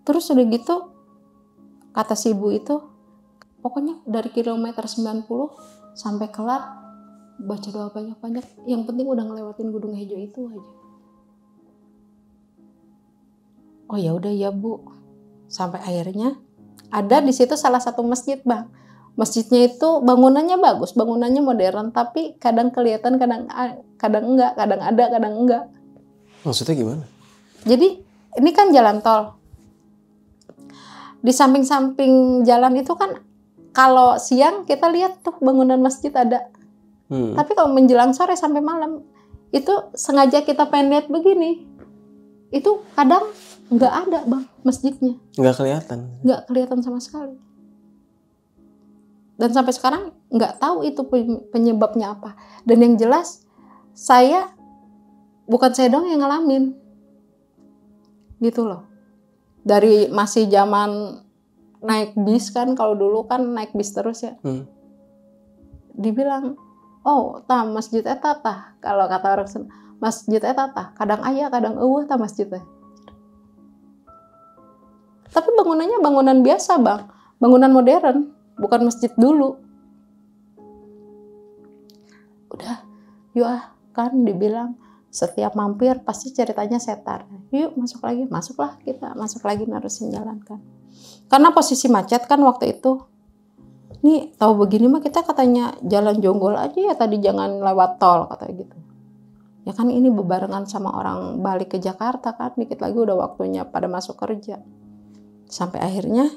Terus udah gitu, kata si ibu itu, pokoknya dari kilometer 90 sampai kelar, baca doa banyak-banyak. Yang penting udah ngelewatin Gunung Hejo itu aja. Oh ya udah ya Bu. Sampai akhirnya ada di situ salah satu masjid bang. Masjidnya itu bangunannya bagus, bangunannya modern, tapi kadang kelihatan, kadang enggak, kadang ada, kadang enggak. Maksudnya gimana? Jadi ini kan jalan tol. Di samping-samping jalan itu kan kalau siang kita lihat tuh bangunan masjid ada. Tapi kalau menjelang sore sampai malam itu sengaja kita pengen lihat begini. Itu kadang nggak ada bang masjidnya. Nggak kelihatan sama sekali. Dan sampai sekarang nggak tahu itu penyebabnya apa. Dan yang jelas bukan saya dong yang ngalamin. Gitu loh. Dari masih zaman naik bis kan, kalau dulu kan naik bis terus ya. Dibilang, oh masjid eta tah. Kalau kata orang Sunda, masjid eta tah. Kadang aya, kadang eueuh tah masjidnya. Tapi bangunannya bangunan biasa bang, bangunan modern, bukan masjid dulu. Udah, yuk kan dibilang setiap mampir pasti ceritanya setan. Yuk masuklah kita, masuk lagi nerusin jalan kan. Karena posisi macet kan waktu itu. Nih tahu begini mah kita katanya jalan jonggol aja ya tadi, jangan lewat tol katanya gitu. Ya kan ini bebarengan sama orang balik ke Jakarta kan, dikit lagi udah waktunya pada masuk kerja. Sampai akhirnya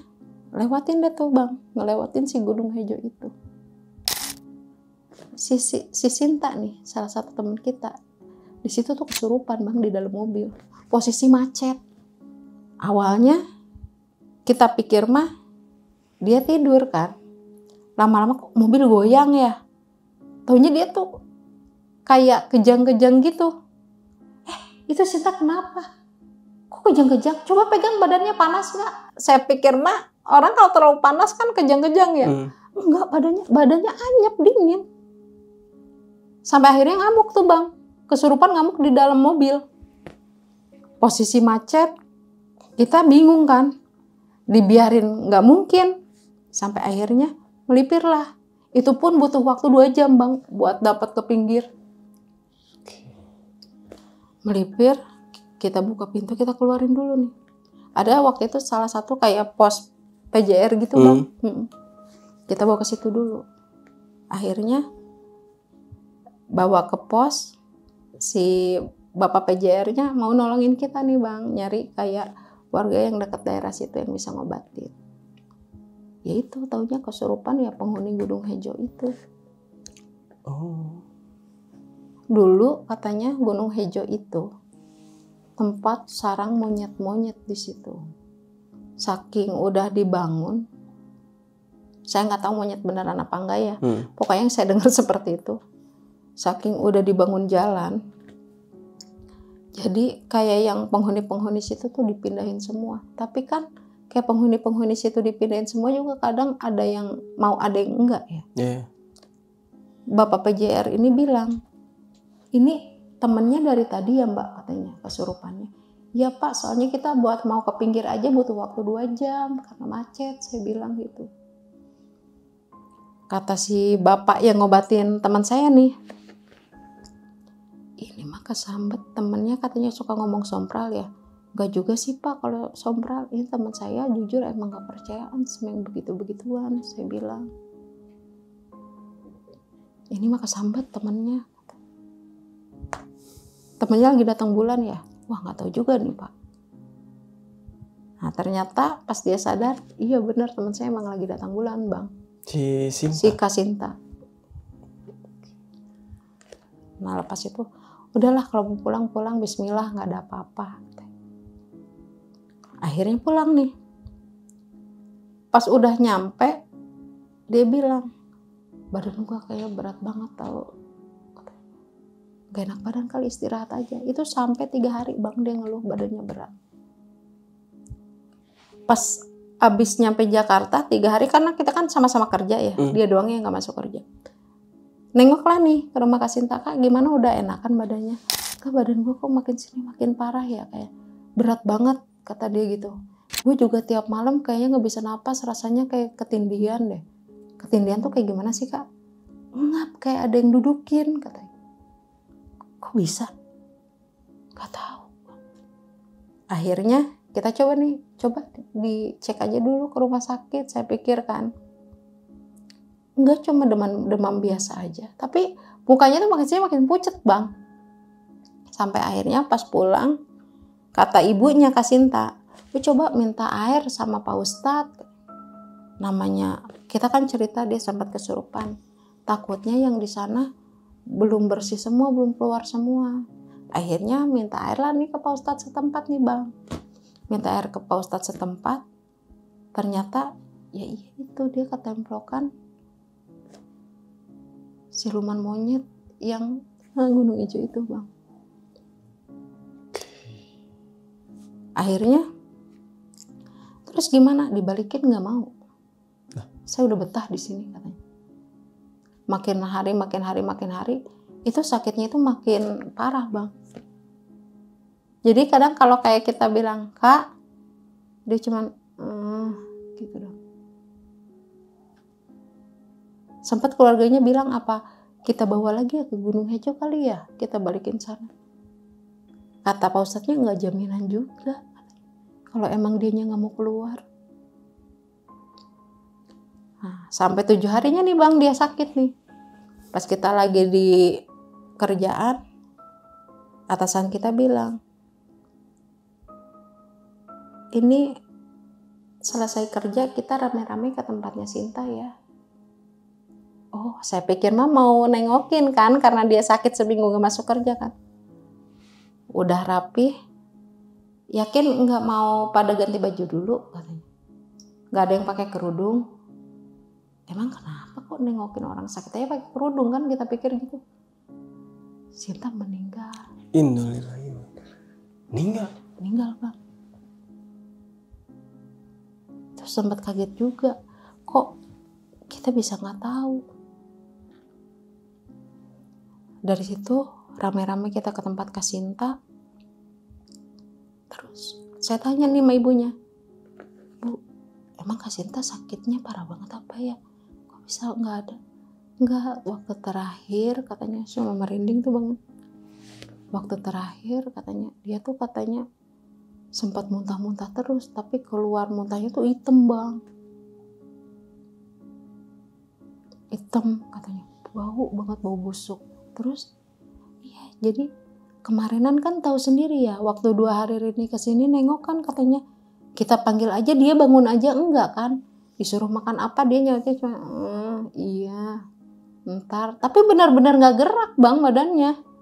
lewatin deh tuh bang, ngelewatin si Gunung Hejo itu. Si Sinta nih, salah satu teman kita, di situ tuh kesurupan bang di dalam mobil. Posisi macet. Awalnya kita pikir mah dia tidur kan. Lama-lama kok mobil goyang ya. Taunya dia tuh kayak kejang-kejang gitu. Itu Sinta kenapa? Kok kok kejang-kejang? Coba pegang badannya panas nggak? Saya pikir mah orang kalau terlalu panas kan kejang-kejang ya. Enggak, badannya anyep, dingin. Sampai akhirnya ngamuk tuh Bang. Kesurupan ngamuk di dalam mobil. Posisi macet. Kita bingung kan. Dibiarin nggak mungkin. Sampai akhirnya melipir lah. Itu pun butuh waktu 2 jam Bang. Buat dapat ke pinggir. Melipir. Kita buka pintu, kita keluarin dulu nih. Ada waktu itu salah satu kayak pos PJR gitu Bang. Kita bawa ke situ dulu. Akhirnya bawa ke pos, si bapak PJR-nya mau nolongin kita nih Bang, nyari kayak warga yang dekat daerah situ yang bisa ngobatin. Ya itu taunya kesurupan ya penghuni Gunung Hejo itu. Oh. Dulu katanya Gunung Hejo itu tempat sarang monyet-monyet di situ. Saking udah dibangun, saya nggak tahu monyet beneran apa enggak ya. Pokoknya yang saya dengar seperti itu. Saking udah dibangun jalan, jadi kayak yang penghuni-penghuni situ tuh dipindahin semua. Tapi kan kayak penghuni-penghuni situ dipindahin semua juga kadang ada yang mau, ada yang enggak ya. Bapak PJR ini bilang, ini temennya dari tadi ya Mbak katanya kesurupannya. Ya Pak, soalnya kita buat mau ke pinggir aja butuh waktu 2 jam karena macet, saya bilang gitu. Kata si bapak yang ngobatin teman saya nih, ini mah kesambet temennya katanya suka ngomong sompral ya. Gak juga sih Pak kalau sompral, ini teman saya jujur emang gak percayaan sama yang begitu-begituan, saya bilang. Ini mah kesambet temennya. Temennya lagi datang bulan ya. Wah gak tahu juga nih Pak. Nah ternyata pas dia sadar, iya bener teman saya emang lagi datang bulan Bang. Si Kasinta. Nah lepas itu, udahlah kalau mau pulang bismillah gak ada apa-apa. Akhirnya pulang nih. Pas udah nyampe, dia bilang, badan gua kayak berat banget tau. Gak enak badan kali, istirahat aja. Itu sampai 3 hari Bang dia ngeluh badannya berat. Pas abis nyampe Jakarta 3 hari, karena kita kan sama-sama kerja ya. Dia doang yang gak masuk kerja. Nengoklah nih ke rumah Kasinta, Kak gimana udah enakan badannya? Kak badan gua kok makin sini makin parah ya, kayak berat banget kata dia gitu. Gue juga tiap malam kayaknya gak bisa napas, rasanya kayak ketindihan deh. Ketindihan tuh kayak gimana sih Kak? Ngap, kayak ada yang dudukin katanya. Kok bisa? Gak tahu. Akhirnya kita coba dicek aja dulu ke rumah sakit. Saya pikir kan, enggak cuma demam biasa aja. Tapi mukanya tuh makin pucet Bang. Sampai akhirnya pas pulang, kata ibunya Kasinta, lu coba minta air sama Pak Ustadz. Namanya, kita kan cerita dia sempat kesurupan. Takutnya yang di sana belum bersih semua, belum keluar semua. Akhirnya minta air lah nih ke Pak Ustadz setempat nih Bang. Minta air ke Pak Ustadz setempat. Ternyata ya iya itu dia ketemplokan siluman monyet yang Gunung Ijo itu Bang. Akhirnya terus gimana? Dibalikin nggak mau. Saya udah betah di sini katanya. Makin hari itu sakitnya itu makin parah Bang. Jadi kadang kalau kayak kita bilang Kak, dia cuman gitu dong. Sempat keluarganya bilang apa? Kita bawa lagi ya ke Gunung Hejo kali ya, kita balikin sana. Kata Pak Ustadznya nggak jaminan juga. Kalau emang dianya nggak mau keluar. Nah, sampai 7 harinya nih Bang dia sakit nih. Pas kita lagi di kerjaan, atasan kita bilang, ini selesai kerja kita rame-rame ke tempatnya Sinta ya. Oh, saya pikir mah mau nengokin kan karena dia sakit seminggu gak masuk kerja kan. Udah rapi, yakin nggak mau pada ganti baju dulu katanya. Nggak ada yang pakai kerudung. Emang kenapa kok nengokin orang sakit aja pakai kerudung kan, kita pikir gitu. Sinta meninggal. Innalillahi. Meninggal Bang. Itu sempat kaget juga, kok kita bisa nggak tahu. Dari situ rame-rame kita ke tempat Kak Sinta. Terus saya tanya nih sama ibunya, Bu, emang Kak Sinta sakitnya parah banget apa ya? Kok bisa nggak ada? Enggak, waktu terakhir katanya, cuma merinding tuh banget. Waktu terakhir katanya, dia tuh katanya sempat muntah-muntah terus, tapi keluar muntahnya tuh hitam bang. Hitam katanya, bau banget, bau busuk. Terus, iya jadi kemarinan kan tahu sendiri ya, waktu 2 hari ini kesini nengok kan katanya, kita panggil aja dia bangun aja enggak kan. Disuruh makan apa dia nyawanya cuma, iya. Ntar, tapi benar-benar gak gerak bang badannya.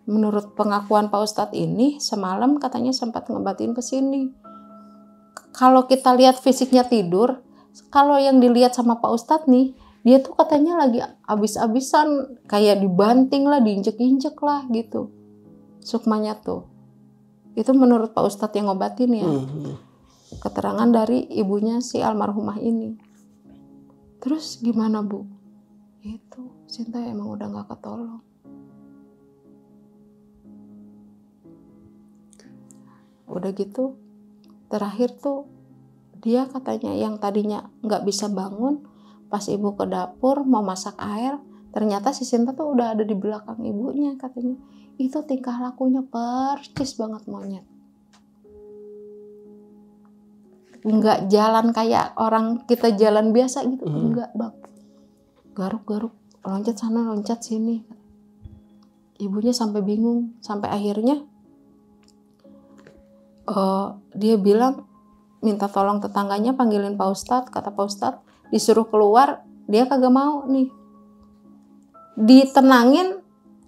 Menurut pengakuan Pak Ustadz ini, semalam katanya sempat ngebatin ke sini. Kalau kita lihat fisiknya tidur, kalau yang dilihat sama Pak Ustadz nih, dia tuh katanya lagi abis-abisan, kayak dibanting lah, diinjek-injek lah gitu. Sukmanya tuh. Itu menurut Pak Ustadz yang ngobatin ya. Keterangan dari ibunya si almarhumah ini. Terus gimana Bu? Itu Sinta emang udah gak ketolong. Udah gitu terakhir tuh dia katanya yang tadinya gak bisa bangun, pas ibu ke dapur mau masak air, ternyata si Sinta tuh udah ada di belakang ibunya katanya. Itu tingkah lakunya persis banget monyet. Enggak jalan kayak orang kita jalan biasa gitu, enggak bang. Garuk-garuk, loncat sana, loncat sini. Ibunya sampai bingung, sampai akhirnya dia bilang minta tolong tetangganya panggilin Pak Ustadz. Kata Pak Ustadz disuruh keluar, dia kagak mau nih. Ditenangin,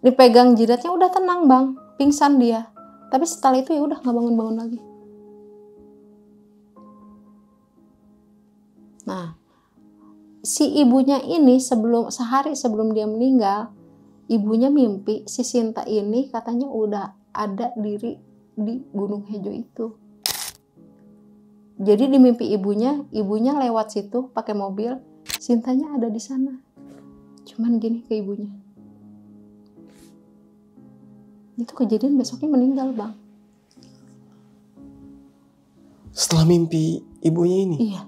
dipegang jidatnya udah tenang bang, pingsan dia. Tapi setelah itu ya udah nggak bangun-bangun lagi. Nah, si ibunya ini sehari sebelum dia meninggal, ibunya mimpi si Sinta ini katanya udah ada diri di Gunung Hejo itu. Jadi di mimpi ibunya lewat situ pakai mobil, Sintanya ada di sana. Cuman gini ke ibunya. Itu kejadian besoknya meninggal bang. Setelah mimpi ibunya ini? Iya.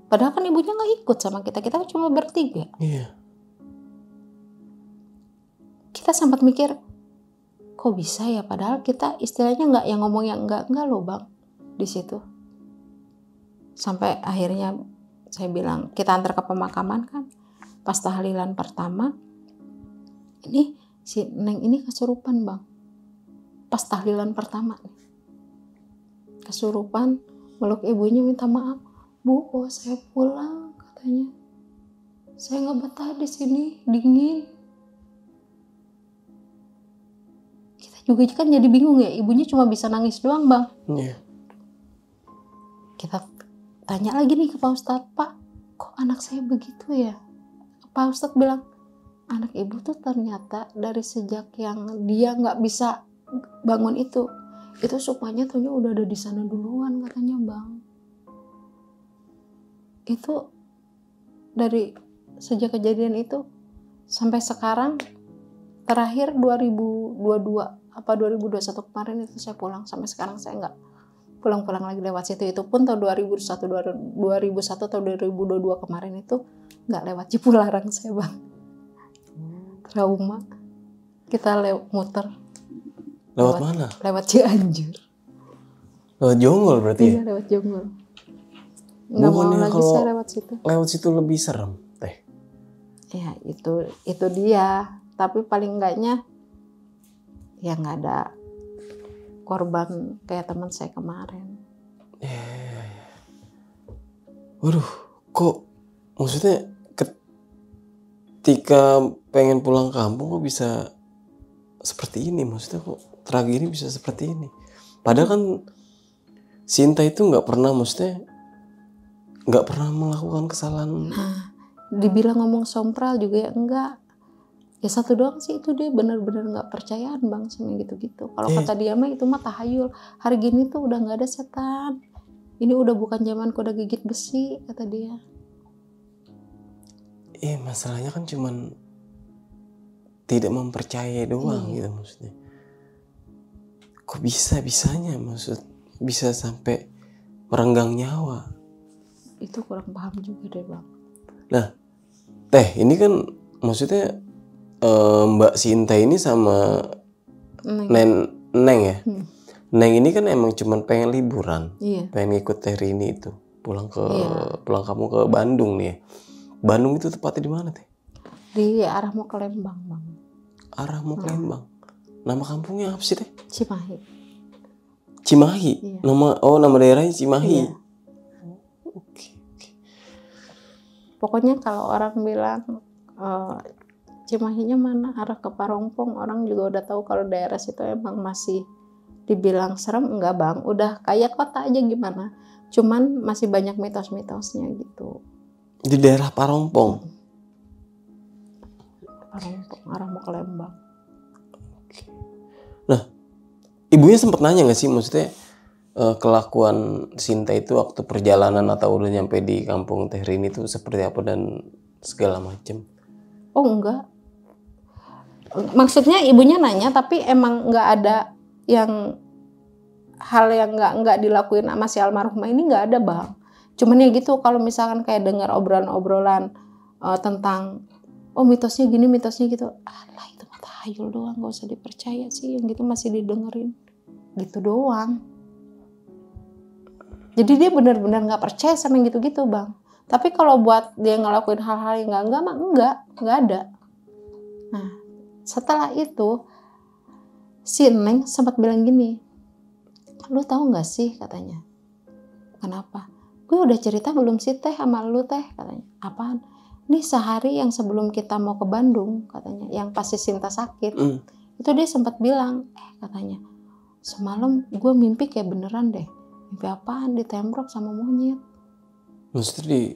Padahal kan ibunya gak ikut sama kita kan cuma bertiga. Iya. Kita sempat mikir, kok bisa ya? Padahal kita istilahnya nggak yang ngomong yang enggak loh bang di situ. Sampai akhirnya saya bilang kita antar ke pemakaman kan. Pas tahlilan pertama, ini si Neng ini kesurupan bang. Pas tahlilan pertama nih, kesurupan, meluk ibunya minta maaf. Bu, oh saya pulang katanya. Saya nggak betah di sini, dingin. Kita juga kan jadi bingung ya, ibunya cuma bisa nangis doang bang. Iya. Kita tanya lagi nih ke Pak Ustadz, Pak, kok anak saya begitu ya? Pak Ustadz bilang, anak ibu tuh ternyata dari sejak yang dia nggak bisa bangun itu sukmanya tuhnya udah ada di sana duluan katanya bang. Itu dari sejak kejadian itu sampai sekarang, terakhir 2022 apa 2021 kemarin itu saya pulang, sampai sekarang saya nggak pulang-pulang lagi lewat situ. Itu pun tahun 2001 atau 2022 kemarin itu nggak lewat Cipularang saya bang. Trauma. Kita muter. Lewat mana? Lewat Cianjur. Lewat Jonggol berarti ya? Iya, lewat Jonggol. Nggak mau lagi saya lewat situ. Lewat situ lebih serem teh. Ya itu dia. Tapi paling enggaknya ya nggak ada korban kayak teman saya kemarin. Waduh, kok maksudnya ketika pengen pulang kampung kok bisa seperti ini? Maksudnya kok tragedi bisa seperti ini? Padahal kan Sinta itu nggak pernah, maksudnya nggak pernah melakukan kesalahan. Nah, dibilang ngomong sompral juga ya enggak. Ya satu doang sih, itu dia benar-benar nggak percayaan bang sama gitu-gitu. Kalau kata dia mah itu mah tahayul. Hari gini tuh udah nggak ada setan. Ini udah bukan zaman kuda gigit besi, kata dia. Masalahnya kan cuman tidak mempercayai doang Iya. gitu maksudnya. Kok bisa-bisanya bisa sampai merenggang nyawa. Itu kurang paham juga deh Bang. Nah, Teh, ini kan maksudnya Mbak Sinta ini sama Neng ya. Neng ini kan emang cuman pengen liburan, Iya. pengen ikut Teh Rini itu pulang kamu ke Bandung nih ya. Bandung itu tepatnya di mana Teh? Di arah mau ke Lembang Bang. Arah mau ke Lembang. Nama kampungnya apa sih Teh? Cimahi. Cimahi. Iya. Nama daerahnya Cimahi. Iya. Oke. Pokoknya kalau orang bilang Cimahinya mana, arah ke Parongpong, orang juga udah tahu kalau daerah situ emang masih dibilang serem. Enggak Bang, udah kayak kota aja gimana, cuman masih banyak mitos-mitosnya gitu. Di daerah Parongpong. Parongpong, arah mau ke Lembang. Nah, ibunya sempat nanya nggak sih maksudnya kelakuan Sinta itu waktu perjalanan atau udah nyampe di kampung Teh Rini itu seperti apa dan segala macam? Oh enggak, maksudnya ibunya nanya tapi emang nggak ada yang hal yang nggak dilakuin sama si almarhumah ini, nggak ada Bang. Cuman ya gitu, kalau misalkan kayak dengar obrolan-obrolan tentang mitosnya gini, mitosnya gitu, alah itu mah tahayul doang, nggak usah dipercaya sih, yang gitu masih didengerin gitu doang. Jadi dia benar-benar nggak percaya sama yang gitu-gitu Bang. Tapi kalau buat dia ngelakuin hal-hal yang enggak mah enggak ada. Nah, setelah itu si Neng sempat bilang gini, lu tahu nggak sih, katanya. Kenapa? Gue udah cerita belum sih Teh sama lu Teh, katanya. Apaan? Nih sehari yang sebelum kita mau ke Bandung, katanya, yang pasti Sinta sakit, itu dia sempat bilang, katanya, semalam gue mimpi kayak beneran deh. Mimpi apaan? Ditembrok sama monyet. Maksudnya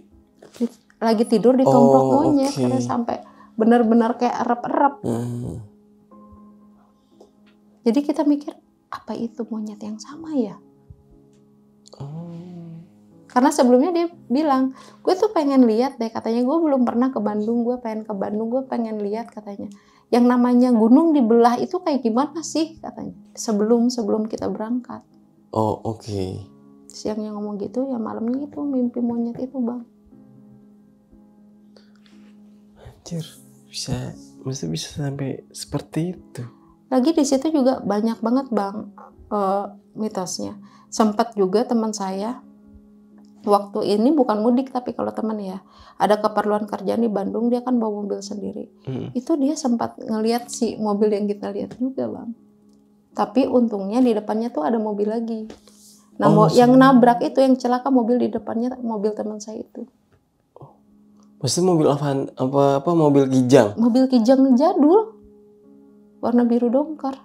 lagi tidur ditomprok monyet, karena sampai benar-benar kayak erep-erep. Jadi kita mikir, apa itu monyet yang sama ya? Karena sebelumnya dia bilang, gue tuh pengen lihat deh, katanya, gue belum pernah ke Bandung, gue pengen ke Bandung, gue pengen lihat, katanya. Yang namanya gunung dibelah itu kayak gimana sih, katanya. Sebelum kita berangkat. Oh, oke. Siangnya ngomong gitu, ya malamnya itu mimpi monyet itu Bang. Anjir, bisa sampai seperti itu. Lagi di situ juga banyak banget Bang mitosnya. Sempat juga teman saya waktu ini bukan mudik tapi kalau teman ya, ada keperluan kerjaan di Bandung, dia kan bawa mobil sendiri. Itu dia sempat ngelihat si mobil yang kita lihat juga Bang. Tapi untungnya di depannya tuh ada mobil lagi. Nah, yang nabrak itu, yang celaka mobil di depannya, mobil teman saya itu. Maksudnya mobil apa mobil Kijang? Mobil Kijang jadul, warna biru dongkar.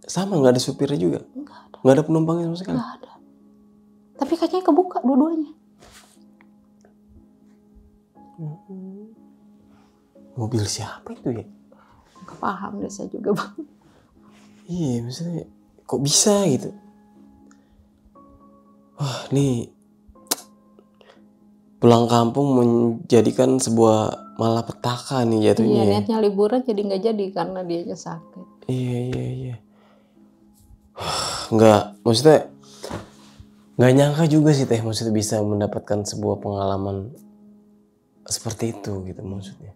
Sama, nggak ada supirnya juga? Nggak ada. Nggak ada penumpangnya sama sekali? Nggak ada. Tapi kacanya kebuka dua-duanya. Mobil siapa itu ya? Nggak paham deh saya juga Bang. Iya, maksudnya kok bisa gitu? Wah, nih pulang kampung menjadikan sebuah malapetaka nih jatuhnya. Iya, niatnya liburan jadi nggak jadi karena dianya sakit. Iya. Maksudnya nggak nyangka juga sih Teh, maksudnya bisa mendapatkan sebuah pengalaman seperti itu gitu maksudnya.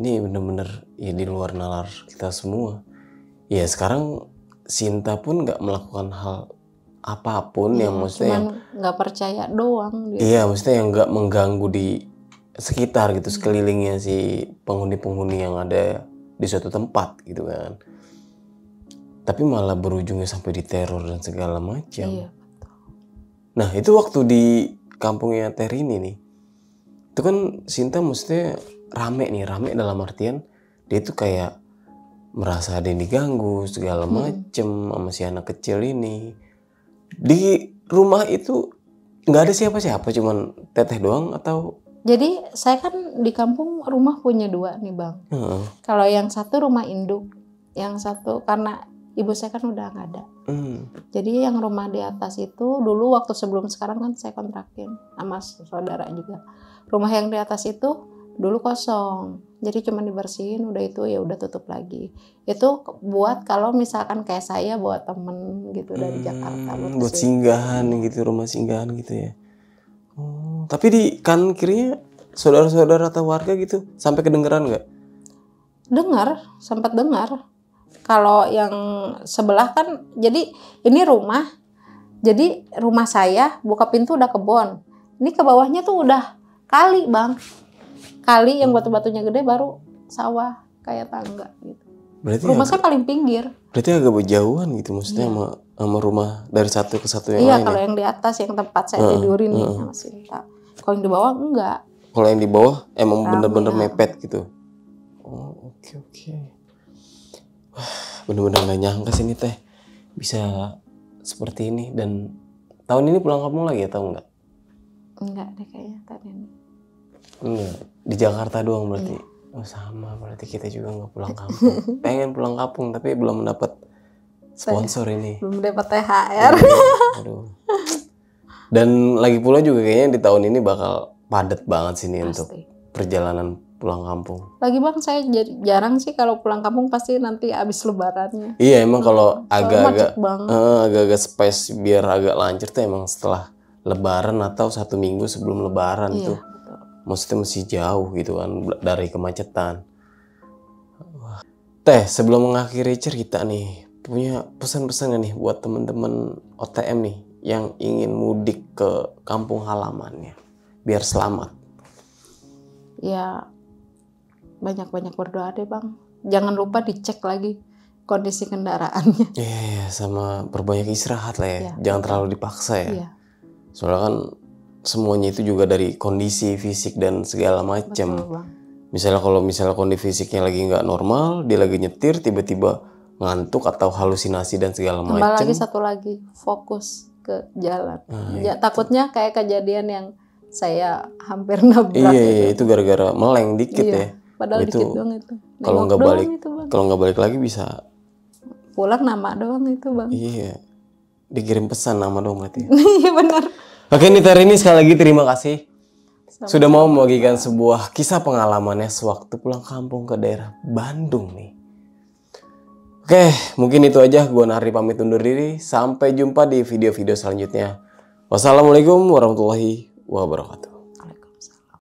Ini bener-bener ya di luar nalar kita semua. Ya sekarang Sinta pun nggak melakukan hal apapun yang maksudnya cuman nggak percaya doang dia. Iya, maksudnya yang nggak mengganggu di sekitar gitu, sekelilingnya si penghuni-penghuni yang ada di suatu tempat gitu kan. Tapi malah berujungnya sampai diteror dan segala macam. Iya, betul. Nah, itu waktu di kampungnya Teh Rini nih, itu kan Sinta maksudnya rame dalam artian dia tuh kayak merasa ada yang diganggu segala macem sama si anak kecil ini. Di rumah itu nggak ada siapa-siapa, cuman teteh doang atau? Jadi saya kan di kampung rumah punya dua nih Bang. Kalau yang satu rumah induk, yang satu karena ibu saya kan udah nggak ada. Jadi yang rumah di atas itu dulu waktu sebelum sekarang kan saya kontrakin sama saudara juga. Rumah yang di atas itu dulu kosong. Jadi cuma dibersihin, udah itu ya udah tutup lagi. Itu buat kalau misalkan kayak saya buat temen gitu dari Jakarta. Buat singgahan gitu, rumah singgahan gitu ya. Tapi di kan kirinya saudara-saudara atau warga gitu sampai kedengeran nggak? Dengar, sempat dengar. Kalau yang sebelah kan, jadi ini rumah. Jadi rumah saya buka pintu udah kebon. Ini ke bawahnya tuh udah kali, Bang. Kali yang batu-batunya gede baru sawah kayak tangga gitu. Berarti rumah saya paling pinggir. Berarti agak berjauhan gitu maksudnya sama rumah dari satu ke satu yang lain. Iya, kalau yang di atas yang tempat saya tidurin nih sama Sinta. Kalau yang di bawah enggak. Kalau yang di bawah emang bener-bener mepet gitu. Oh, oke. Wah, bener-bener gak nyangka sih ini teh bisa seperti ini. Dan tahun ini pulang kampung lagi ya, tahu nggak? Enggak deh kayaknya tadi ini. Enggak, di Jakarta doang berarti. Oh sama, berarti kita juga nggak pulang kampung. Pengen pulang kampung tapi belum mendapat sponsor ini. Belum dapat THR. Aduh. Dan lagi pula juga kayaknya di tahun ini bakal padat banget sini untuk perjalanan pulang kampung. Lagi Bang, saya jarang sih kalau pulang kampung, pasti nanti abis lebarannya. Iya emang kalau agak-agak space biar agak lancar tuh emang setelah lebaran atau 1 minggu sebelum lebaran tuh. Maksudnya masih jauh gitu kan dari kemacetan. Teh, sebelum mengakhiri cerita nih, punya pesan-pesan nih buat teman-teman OTM nih yang ingin mudik ke kampung halamannya biar selamat? Ya banyak-banyak berdoa deh Bang. Jangan lupa dicek lagi kondisi kendaraannya. Iya, sama perbanyak istirahat lah ya. Jangan terlalu dipaksa ya. Iya. Soalnya kan semuanya itu juga dari kondisi fisik dan segala macam. Misalnya kalau kondisi fisiknya lagi nggak normal, dia lagi nyetir tiba-tiba ngantuk atau halusinasi dan segala macam. Tambah lagi satu lagi, fokus ke jalan. Takutnya kayak kejadian yang saya hampir nabrak. Iya, itu gara-gara meleng dikit ya. Padahal itu, dikit doang itu. Kalau nggak balik lagi bisa pulang nama doang itu Bang. Iya, dikirim pesan nama doang berarti. Iya benar. Oke Nita ini sekali lagi terima kasih sudah mau membagikan sebuah kisah pengalamannya sewaktu pulang kampung ke daerah Bandung nih. Oke, mungkin itu aja. Gua Nahri pamit undur diri. Sampai jumpa di video-video selanjutnya. Wassalamualaikum warahmatullahi wabarakatuh.